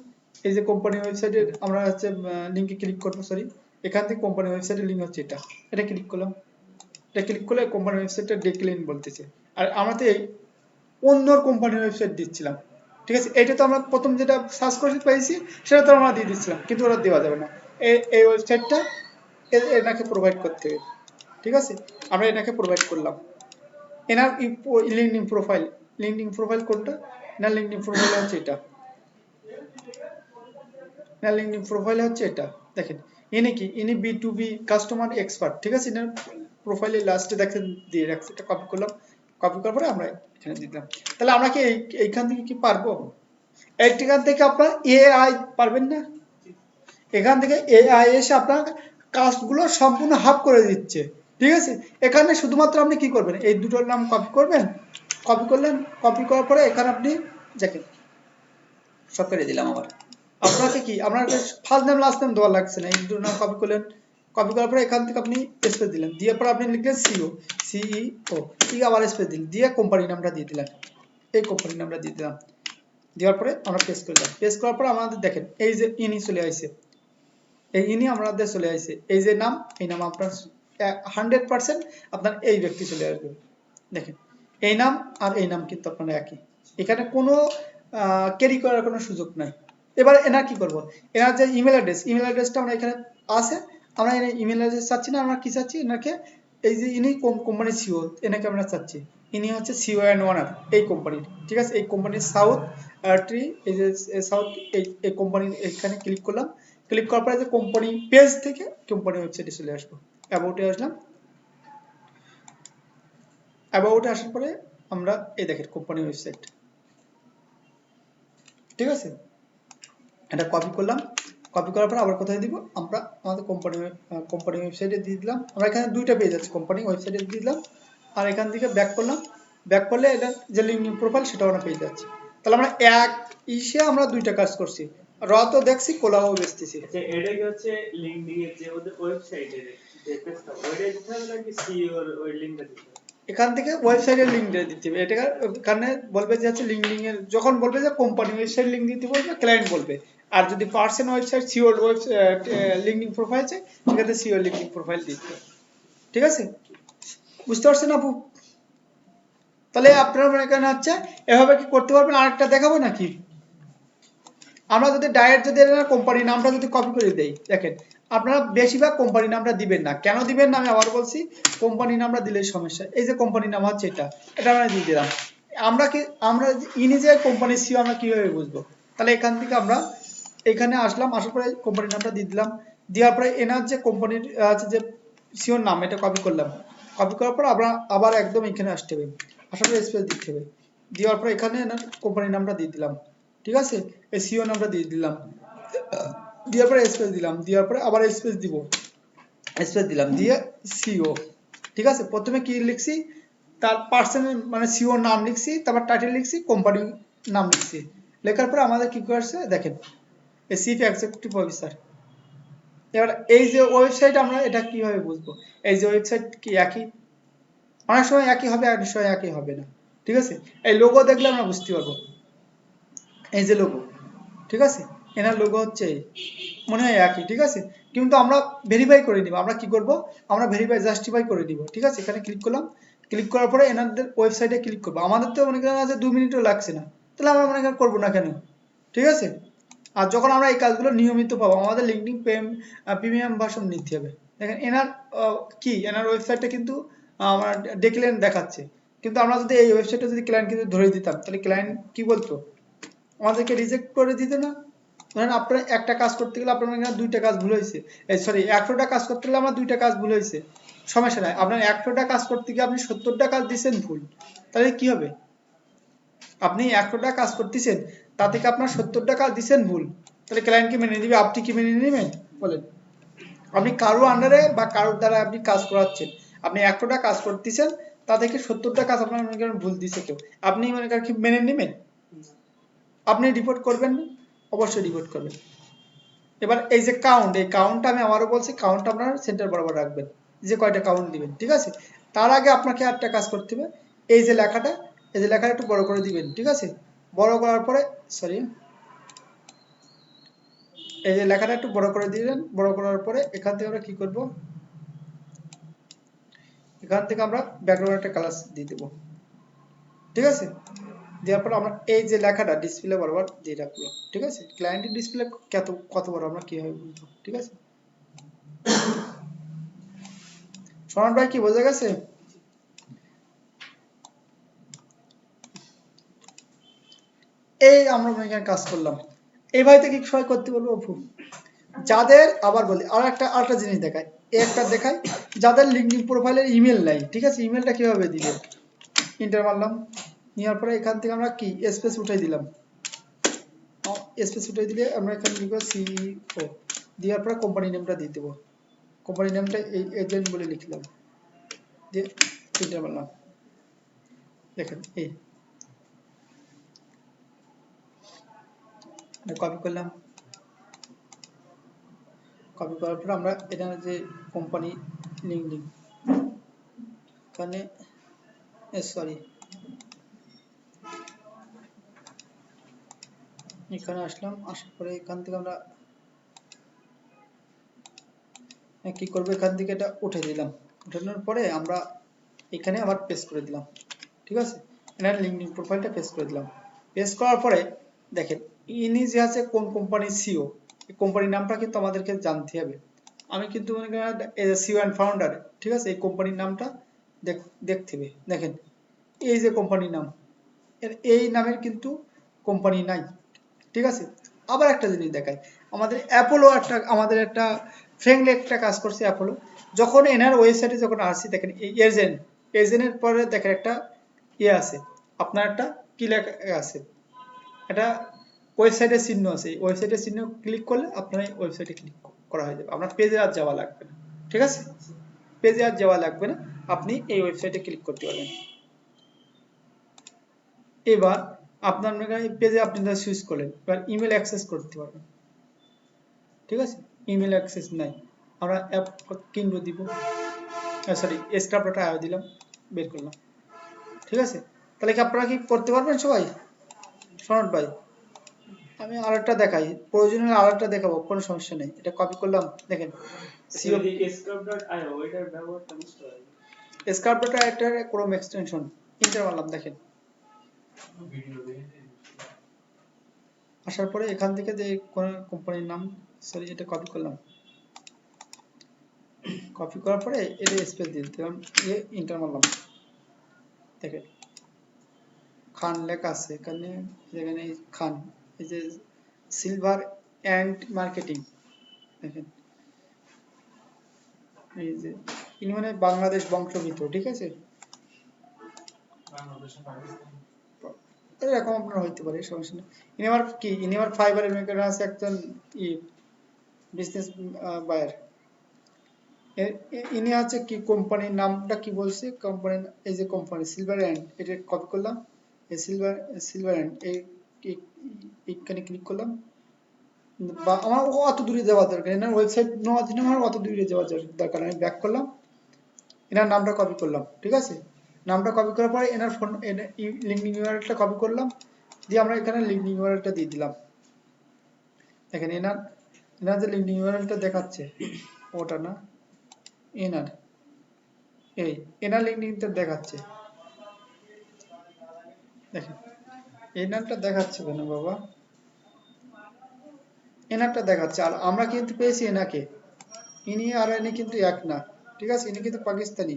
এই যে কোম্পানি ওয়েবসাইটের আমরা হচ্ছে লিংকে ক্লিক করবো, সরি, এখান থেকে কোম্পানি ওয়েবসাইটের লিংক হচ্ছে এটা, এটা ক্লিক করলাম, এটা ক্লিক করলে কোম্পানি ওয়েবসাইটটা ডেক্লিন বলতেছে, আর আমরা তো এই অন্য কোম্পানির ওয়েবসাইট দিচ্ছিলাম, ঠিক আছে, এটা তো আমরা প্রথম যেটা সার্চ করে পাইছি সেটা তো আমরা দিয়ে দিচ্ছিলাম, কিন্তু ওরা দেওয়া যাবে না, এই ওয়েবসাইটটা এনাকে প্রোভাইড করতে হবে, ঠিক আছে, আমরা এনাকে প্রোভাইড করলাম। এনার লিঙ্কডিন প্রোফাইল, লিঙ্কডিন প্রোফাইল কোনটা, এনার লিঙ্কডিন প্রোফাইল হচ্ছে এটা, এনার লিঙ্কডিন প্রোফাইল হচ্ছে এটা, দেখেন ইনি কি, ইনি B2B কাস্টমার এক্সপার্ট, ঠিক আছে, এনার প্রোফাইলে লাস্টে দেখেন দিয়ে রাখছে, এটা কপি করলাম, কপি করার পরে আমরা এখানে দিলাম। তাহলে আমরা কি এইখান থেকে কি পারবো, এইখান থেকে আপনার AI পারবেন না, এখান থেকে AI এসে আপনার কাজগুলো সম্পূর্ণ হাফ করে দিচ্ছে, ঠিক আছে। এখানে শুধুমাত্র আপনি কি করবেন, এই দুটোর নাম কপি করবেন, কপি করলেন, কপি করার পরে এখানে আপনি দেখেন সব করে দিলাম আবার, আপনাকে কি আপনাকে ফার্স্ট নেম লাস্ট নেম দেওয়া লাগছে না, এই দুটোর নাম কপি করলেন, কপি করার পরে এখান থেকে আপনি স্পেস দিলেন, দিয়ে পরে আপনি লিখলেন সিইও, ঠিক আবার স্পেস দিলেন, দিয়ে কোম্পানির নামটা দিয়ে দিলেন, এই কোম্পানির নামটা দিয়ে দিলাম, দেওয়ার পরে আমরা পেস্ট করলাম, পেস্ট করার পরে আমাদের দেখেন এই যে ইনি চলে আসছে, এই ইনি আমাদের চলে আসছে, এই যে নাম, এই নাম আপনার 100% আপনার এই ব্যক্তি চলে আসবে, দেখেন এই নাম আর এই নাম কিন্তু আপনার একই, এখানে কোনো ক্যারি করার কোনো সুযোগ নাই। এবার এনার কি করব, এনার যে ইমেল অ্যাড্রেসটা আমরা এখানে আছে, আমরা ইমেল অ্যাড্রেস চাচ্ছি না, আমরা কি চাচ্ছি, এনাকে এই যে ইনি কোম্পানির সিও, এনাকে আমরা চাচ্ছি, ইনি হচ্ছে সিও এন্ড ওনার এই কোম্পানির, ঠিক আছে, এই কোম্পানির সাউথ ট্রি, এই যে সাউথ এই কোম্পানির, এখানে ক্লিক করলাম, ক্লিক করার পরে যে কোম্পানি পেজ থেকে কোম্পানি ওয়েবসাইটে চলে আসবো, অ্যাবাউটে আসলাম, অ্যাবাউটে আসার পরে আমরা এই দেখেন কোম্পানি ওয়েবসাইট, ঠিক আছে, এটা কপি করলাম, কপি করার পর আবার কোথায় দিব, আমরা আমাদের কোম্পানি ওয়েবসাইটে দিয়ে দিলাম, আমরা এখানে দুইটা পেজ আছে, কোম্পানি ওয়েবসাইটে দিয়ে দিলাম, আর এখান থেকে ব্যাক করলাম, ব্যাক করলে এটা যে লিঙ্কডিন প্রোফাইল সেটাও আমরা পেয়ে যাচ্ছি। তাহলে আমরা এক ইসে আমরা দুইটা কাজ করছি, র তো দেখছি, কোলাও বেচতেছি। আচ্ছা, এটা কি হচ্ছে লিংকডিন এর যে ওদের ওয়েবসাইটের যে পেজটা, ওইটাই দিতে হবে নাকি সিইওর ওই লিংকটা দিতে হবে? এখান থেকে ওয়েবসাইটের লিংক দিতে হবে, এটা কারণে বলবে যে হচ্ছে লিঙ্কডিন এর, যখন বলবে যে কোম্পানি ওয়েবসাইট লিংক দিতে বলবে, ক্লায়েন্ট বলবে, আর যদি person website sure website LinkedIn profile চাই, সেক্ষেত্রে সিওর লিঙ্কডিন প্রোফাইল দিতে হবে, ঠিক আছে, বুঝতে পারছেন আপু? তাহলে আপনারা মনে করেন হচ্ছে এভাবে কি করতে পারবেন। আরেকটা দেখাবো নাকি, আমরা যদি ডাইরেক্ট যদি কোম্পানির নামটা যদি কপি করে দেই, দেখেন আপনারা বেশিরভাগ কোম্পানির নামটা দিবেন না। কেন দিবেন না আমি আবার বলছি, কোম্পানির নামটা দিলে সমস্যা। এই যে কোম্পানির নাম হচ্ছে এটা আমরা দিয়ে দিলাম। আমরা ইনি যে কোম্পানির সিও আমরা কিভাবে বুঝবো? তাহলে এখান থেকে আমরা এখানে আসলাম, আসার পরে কোম্পানির নামটা দিয়ে দিলাম। দেওয়ার পরে এনার যে কোম্পানির আছে যে সিওর নাম, এটা কপি করলাম। কপি করার পর আমরা আবার একদম এখানে আসতে হবে, আসার পরে স্পেস দিতে হবে। দেওয়ার পরে এখানে এনার কোম্পানির নামটা দিয়ে দিলাম, ঠিক আছে। এই সিও নামটা দিয়ে দিলাম, দেওয়ার পরে স্পেস দিলাম, দেওয়ার পরে আবার স্পেস দিব, স্পেস দিলাম, দিয়ে সিও, ঠিক আছে। প্রথমে কি লিখছি, তার পার্সনের মানে সিও নাম লিখছি, তারপর টাইটেল লিখছি, কোম্পানি নাম লিখছি। লেখার পরে আমাদের কি করছে দেখেন, এই চিফ এক্সিকিউটিভ অফিসার। এবার এই যে ওয়েবসাইট আমরা এটা কিভাবে বুঝবো? এই যে ওয়েবসাইট কি একই, অনেক সময় একই হবে, অনেক সময় একই হবে না, ঠিক আছে। এই লোগো দেখলে আমরা বুঝতে পারবো, এই যে লোগো, ঠিক আছে, এনার লোগো হচ্ছে মনে হয় একই, ঠিক আছে। কিন্তু আমরা ভেরিফাই করে নিব, আমরা কি করব, আমরা ভেরিফাই জাস্টিফাই করে নিব, ঠিক আছে। এখানে ক্লিক করলাম, ক্লিক করার পরে এনাদের ওয়েবসাইটে ক্লিক করবো। আমাদের তো মনে করেন আছে 2 মিনিটও লাগছে না, তাহলে আমরা মনে করেন করবো না কেন, ঠিক আছে। আর যখন আমরা এই কাজগুলো নিয়মিত পাবো, আমাদের লিঙ্কডিন প্রিমিয়াম ভার্সন নিতে হবে। দেখেন এনার কি এনার ওয়েবসাইটটা কিন্তু আমার ডেক্লেন দেখাচ্ছে, কিন্তু আমরা যদি এই ওয়েবসাইটটা যদি ক্লায়েন্ট কিন্তু ধরে দিতাম, তাহলে ক্লায়েন্ট কি বলতো, আমাদেরকে রিজেক্ট করে দিত না। ধরেন আপনার একটা কাজ করতে গেলে আপনার এখানে 2টা কাজ ভুল হয়েছে, সরি 100টা কাজ করতে গেলে আমার 2টা কাজ ভুল হয়েছে, সমস্যা নাই। আপনার 100টা কাজ করতে গিয়ে আপনি 70টা কাজ দিচ্ছেন ভুল, তাহলে কি হবে? আপনি 100টা কাজ করতেছেন, তা থেকে আপনার 70টা কাজ দিচ্ছেন ভুল, তাহলে ক্লায়েন্ট কি মেনে নিবে? আপনি কি মেনে নেবেন বলেন? আপনি কারো আন্ডারে বা কারোর দ্বারা আপনি কাজ করাচ্ছেন, আপনি 100টা কাজ করতেছেন, তা থেকে 70টা কাজ আপনার মনে করেন ভুল দিছে কেউ, আপনি মনে করেন কি মেনে নেবেন? আপনি রিপোর্ট করবেন না? অবশ্যই রিপোর্ট করবেন। এবার এই যে কাউন্ট, এই কাউন্টটা আমি আবারও বলছি, কাউন্টটা আপনার সেন্টার বরাবর রাখবেন, যে কয়টা কাউন্ট দিবেন, ঠিক আছে। তার আগে আপনাকে একটা কাজ করতে হবে, এই যে লেখাটা, এই যে লেখাটা একটু বড় করে দিবেন, ঠিক আছে। বড় করার পরে সরি, এই যে লেখাটা একটু বড় করে দিলেন, বড় করার পরে এখান থেকে আমরা কি করব, এখান থেকে আমরা ব্যাকগ্রাউন্ড একটা কালার দিয়ে দেব, ঠিক আছে। দেওয়ার পর আমরা এই যে লেখাটা ডিসপ্লে বরাবর দিয়ে রাখবো, ঠিক আছে। ক্লায়েন্টের ডিসপ্লে কত বড় আমরা কিভাবে বুঝবো, ঠিক আছে। শোনান ভাই কি বোঝা গেছে? এই আমরা এখানে কাজ করলাম, এই ভাই থেকে সবাই করতে বলবো অপু। যাদের আবার বলি আরেকটা জিনিস দেখায়, একটা দেখায় যাদের লিঙ্কডিন প্রোফাইলের ইমেল নাই, ঠিক আছে। ইমেলটা কিভাবে দিবে, ইন্টার মারলাম, নেওয়ার পরে এখান থেকে আমরা কি স্পেস উঠাই দিলাম, স্পেস উঠাই দিলে আমরা এখানে লিখব সিইও, দেওয়ার পরে কোম্পানি নেমটা দিয়ে দেবো। কোম্পানি নেমটা এই এজেন্ট বলে লিখলাম, দিয়ে ইন্টার মারলাম। দেখেন এই কপি করলাম, কপি করার পর আমরা এখানে যে কোম্পানি লিঙ্কডিন, এখানে সরি এখানে আসলাম, আসার পরে এখান থেকে আমরা কি করবো, এখান থেকে এটা উঠে দিলাম, উঠানোর পরে আমরা এখানে আবার পেস্ট করে দিলাম, ঠিক আছে। এখানে লিঙ্কডিন প্রোফাইলটা পেস্ট করে দিলাম। পেস্ট করার পরে দেখেন ইনি যে আছে কোন কোম্পানির সিও, এই কোম্পানির নামটা কিন্তু আমাদেরকে জানতে হবে। আমি কিন্তু মনে করেন সিও অ্যান্ড ফাউন্ডার, ঠিক আছে। এই কোম্পানির নামটা দেখতে হবে। দেখেন এই যে কোম্পানির নাম, এই নামের কিন্তু কোম্পানি নাই, ঠিক আছে। আবার একটা জিনিস দেখায়, আমাদের একটা ফ্রেন্ডলি একটা কাজ করছে অ্যাপোলো। যখন এনার ওয়েবসাইটে যখন আসছি, দেখেন এজেন্টের পরে দেখেন একটা ইয়ে আছে, আপনার একটা কি লেখা আছে, এটা ওয়েবসাইটের চিহ্ন আছে। ওয়েবসাইটের চিহ্ন ক্লিক করলে আপনার এই ওয়েবসাইটে ক্লিক করা হয়ে যাবে, আপনার পেজে আর যাওয়া লাগবে না, ঠিক আছে। পেজে আর যাওয়া লাগবে না, আপনি এই ওয়েবসাইটে ক্লিক করতে পারবেন। এবার আপনার পেজে আপনি সুইচ করলেন, এবার ইমেল অ্যাক্সেস করতে পারবেন, ঠিক আছে। ইমেল অ্যাক্সেস নাই, আমরা অ্যাপ কিনব দিব, সরি স্ক্রাব ডাটা দিলাম, বের করলাম, ঠিক আছে। তাহলে কি আপনারা কি করতে পারবেন সবাই? শোনান ভাই আমি আরেকটা দেখাই, প্রয়োজনীয় আরেকটা দেখাবো, কোনো সমস্যা নেই। এটা কপি করলাম, দেখেন scrub.io ওইটার ব্যবহারটা বুঝতে পারি। স্ক্রাব ডাটা একটা ক্রোম এক্সটেনশন, ইন্টার মারলাম, দেখেন ভিডিও দিয়ে আসার পরে এখান থেকে যে কোন কোম্পানির নাম, সরি এটা কপি করলাম, কপি করার পরে এটা স্পেস দিয়ে দিলাম, ইন্টার মারলাম, দেখেন খান লেখা আছে এখানে, যেখানে খান, এই যে সিলভার অ্যান্ড মার্কেটিং, দেখেন এই যে ইনি মানে বাংলাদেশ বংশোদ্ভূত, ঠিক আছে, বাংলাদেশে পাকিস্তান এরকম আপনার হইতে পারে, সমস্যা নেই। ইনি আমার কি, ইনি আমার ফাইবারের মেকার আছে একজন বিজনেস বায়ার। ইনি আছে কি, কোম্পানির নামটা কি বলছে, কোম্পানি এই যে কোম্পানি সিলভার অ্যান্ড, এটা কপি করলাম, এই সিলভার অ্যান্ড এইখানে ক্লিক করলাম, বা আমার অত দূরে যাওয়ার দরকার, এনার ওয়েবসাইট নেওয়ার জন্য আমার অত দূরে যাওয়ার দরকার, আমি ব্যাক করলাম, এনার নামটা কপি করলাম, ঠিক আছে, নামটা কপি করার পরে এনার ফোন লিঙ্কডিন ইউআরএলটা কপি করলাম, দিয়ে আমরা এখানে লিঙ্কডিন ইউআরএলটা দিয়ে দিলাম, দেখেন এনার এনার যে লিঙ্কডিন ইউআরএলটা দেখাচ্ছে ওটা না, এনার এই এনার লিঙ্কডিনটা দেখাচ্ছে, দেখেন এনারটা দেখাচ্ছে কেন বাবা, এনারটা দেখাচ্ছে, আর আমরা কিন্তু পেয়েছি এনাকে, ইনি আর ইনি কিন্তু এক না, ঠিক আছে, ইনি কিন্তু পাকিস্তানি,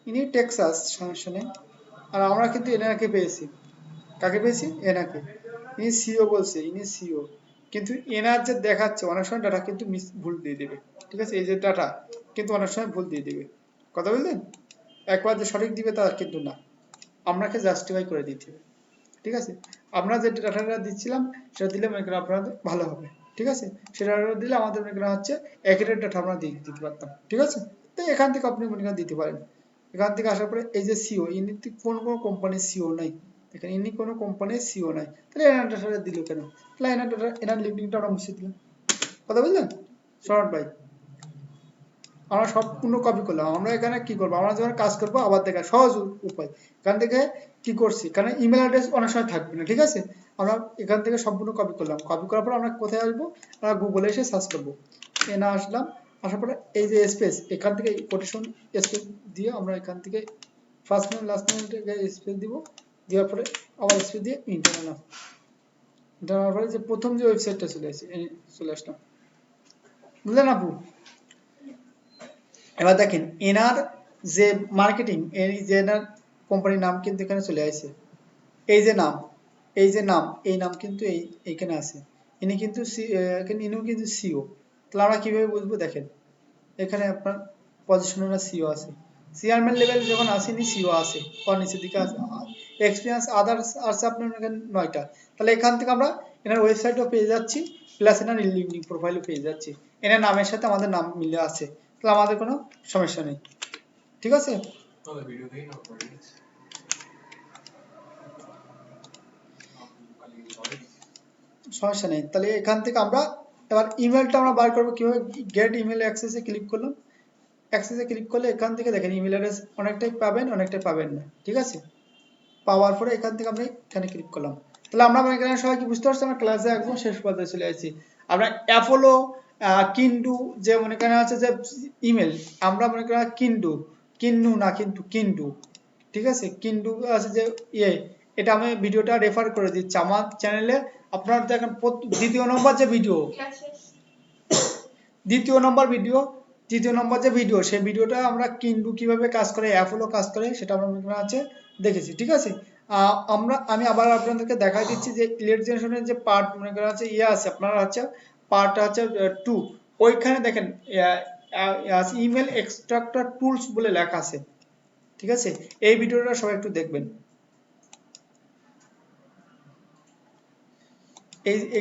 ইনি টেক্সাস, সমস্যা নেই, আর আমরা কিন্তু এনাকে পেয়েছি, কাকে পেয়েছি, এনাকে, ইনি সিও বলছে, ইনি সিও, কিন্তু এনার যে দেখাচ্ছে অনেক সময় ডাটা কিন্তু ভুল দিয়ে দেবে, ঠিক আছে, এই যে ডাটা কিন্তু অনেক সময় ভুল দিয়ে দেবে, কথা বললেন, একবার যে সঠিক দিবে তা কিন্তু না, আপনাকে জাস্টিফাই করে দিতে হবে, ঠিক আছে, আমরা যে ডাটাটা দিচ্ছিলাম সেটা দিলে মনে করেন আপনার ভালো হবে, ঠিক আছে, সেটা দিলে আমাদের মনে করেন হচ্ছে অ্যাকুরেট ডাটা আমরা দিতে পারতাম, ঠিক আছে, তো এখান থেকে আপনি মনে করেন দিতে পারেন, এখান থেকে আসার পরে এই যে সিও, ইনি কোনো কোম্পানির সিও নাই, দেখেন ইনি কোনো কোম্পানির সিও নাই, তাহলে এনার ডাটাটা দিল কেন, তাহলে এনার ডাটা, এনার লিঙ্কডিনটা আমরা মুছে দিলাম, কথা বুঝলেন শরৎ ভাই, আমরা সম্পূর্ণ কপি করলাম, আমরা এখানে কি করবো, আমরা যখন কাজ করবো আবার দেখা সহজ উপায়, এখান থেকে কি করছি, কারণ ইমেল অ্যাড্রেস অনেক সময় থাকবে না, ঠিক আছে, আমরা এখান থেকে সম্পূর্ণ কপি করলাম, কপি করার পর আমরা কোথায় আসবো, আমরা গুগলে এসে সার্চ করবো, এনে আসলাম, আসার পরে এই যে স্পেস, এখান থেকে কোটেশন স্পেস দিয়ে আমরা এখান থেকে first name last name space দিব, দেওয়ার পরে আবার স্পেস দিয়ে ইন্টারনাল, ইন্টারনাল পরে যে প্রথম যে ওয়েবসাইটটা চলে আসলাম, বুঝলেন আপু, এবার দেখেন এনার যে মার্কেটিং, এই যে এনার কোম্পানির নাম কিন্তু এখানে চলে আসে, এই যে নাম, এই যে নাম, এই নাম কিন্তু এইখানে আছে, ইনি কিন্তু ইনিও কিন্তু সিও, তাহলে আমরা কিভাবে বুঝবো, দেখেন এখানে আপনার পজিশনাল সিও আছে, চেয়ারম্যান লেভেল যখন আসেনি সিও আছে, আর নিচের দিকে আছে এক্সপিরিয়েন্স আদার্স আছে আপনার এখানে 9টা, তাহলে এখান থেকে আমরা এনার ওয়েবসাইটও পেয়ে যাচ্ছি, প্লাস এনার লিঙ্কডিন প্রোফাইলও পেয়ে যাচ্ছি, এনার নামের সাথে আমাদের নাম মিলে আছে, তাহলে আমাদের কোনো সমস্যা নেই, ঠিক আছে, তাহলে ভিডিও দিয়ে না করে সমস্যা নেই, তাহলে এখান থেকে আমরা এবার ইমেলটা আমরা বার করবো কিভাবে, গেট ইমেল অ্যাক্সেসে ক্লিক করলাম, অ্যাক্সেসে ক্লিক করলে এখান থেকে দেখেন ইমেল অ্যাড্রেস অনেকটাই পাবেন, অনেকটাই পাবেন না, ঠিক আছে, পাওয়ার পরে এখান থেকে আমরা এখানে ক্লিক করলাম, তাহলে আমরা এখানে সবাই কি বুঝতে পারছি, আমরা ক্লাসে একদম শেষ পর্যায়ে চলে আসছি, আমরা অ্যাপোলো কিন্ডু যে মনে করেন আছে যে ইমেল, আমরা মনে করেন কিন্ডু না কিন্তু কিন্ডু, ঠিক আছে, কিন্ডু আছে যে ইয়ে, এটা আমি ভিডিওটা রেফার করে দিচ্ছি আমার চ্যানেলে, আপনারা দেখেন দ্বিতীয় নম্বর যে ভিডিও, দ্বিতীয় নম্বর যে ভিডিও, সেই ভিডিওটা আমরা কিন্ডু কিভাবে কাজ করে, অ্যাপোলো কাজ করে সেটা আমরা মনে করেন আছে দেখেছি, ঠিক আছে, আমি আবার আপনাদেরকে দেখাই দিচ্ছি যে লেট জেনারেশনের যে পার্ট মনে করেন আছে ইয়ে আছে আপনারা আছে, পার্ট আছে 2, ওইখানে দেখেন ইমেল এক্সট্রাক্টর টুলস বলে লেখা আছে, ঠিক আছে, এই ভিডিওটা সবাই একটু দেখবেন,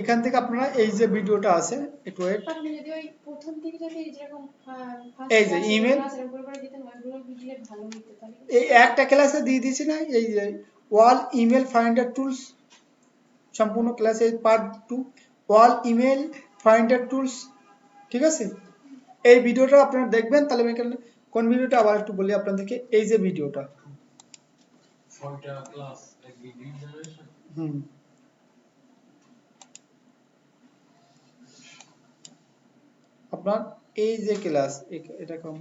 এখান থেকে আপনারা এই যে ভিডিওটা আছে একটু আপনি যদি ওই প্রথম থেকে যদি যেরকম এই যে ইমেল করে দিতেন ওইগুলো দিলে ভালো হতো, তাহলে এই একটা ক্লাসে দিয়ে দিয়েছি না, এই যে ওয়াল ইমেল ফাইন্ডার টুলস, সম্পূর্ণ ক্লাসে পার্ট 2 ওয়াল ইমেল ফাইন্ডার টুলস, ঠিক আছে, এই ভিডিওটা আপনারা দেখবেন, তাহলে আমি কোন ভিডিওটা আবার একটু বলি আপনাদেরকে, এই যে ভিডিওটা, 6টা ক্লাস এক লিড জেনারেশন আপনার এই যে ক্লাস, এটা কম,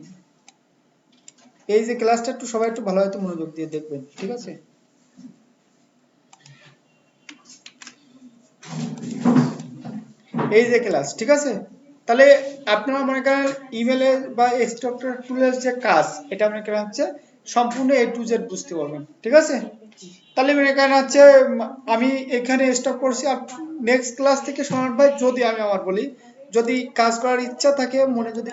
এই যে ক্লাসটা একটু সবাই একটু ভালো হয়তো মনোযোগ দিয়ে দেখবেন, ঠিক আছে? এই যে ক্লাস, ঠিক আছে? তাহলে আপনারা মনে করেন ইমেলে বা এক্সট্রাক্টর টুলের যে কাজ, এটা মনে করেন হচ্ছে সম্পূর্ণ A to Z বুঝতে পারবেন, ঠিক আছে? তাহলে মনে করেন হচ্ছে আমি এখানে স্টপ করছি, আর নেক্সট ক্লাস থেকে শোনার ভাই যদি আমি আমার বলি, যদি কাজ করার ইচ্ছা থাকে, মনে যদি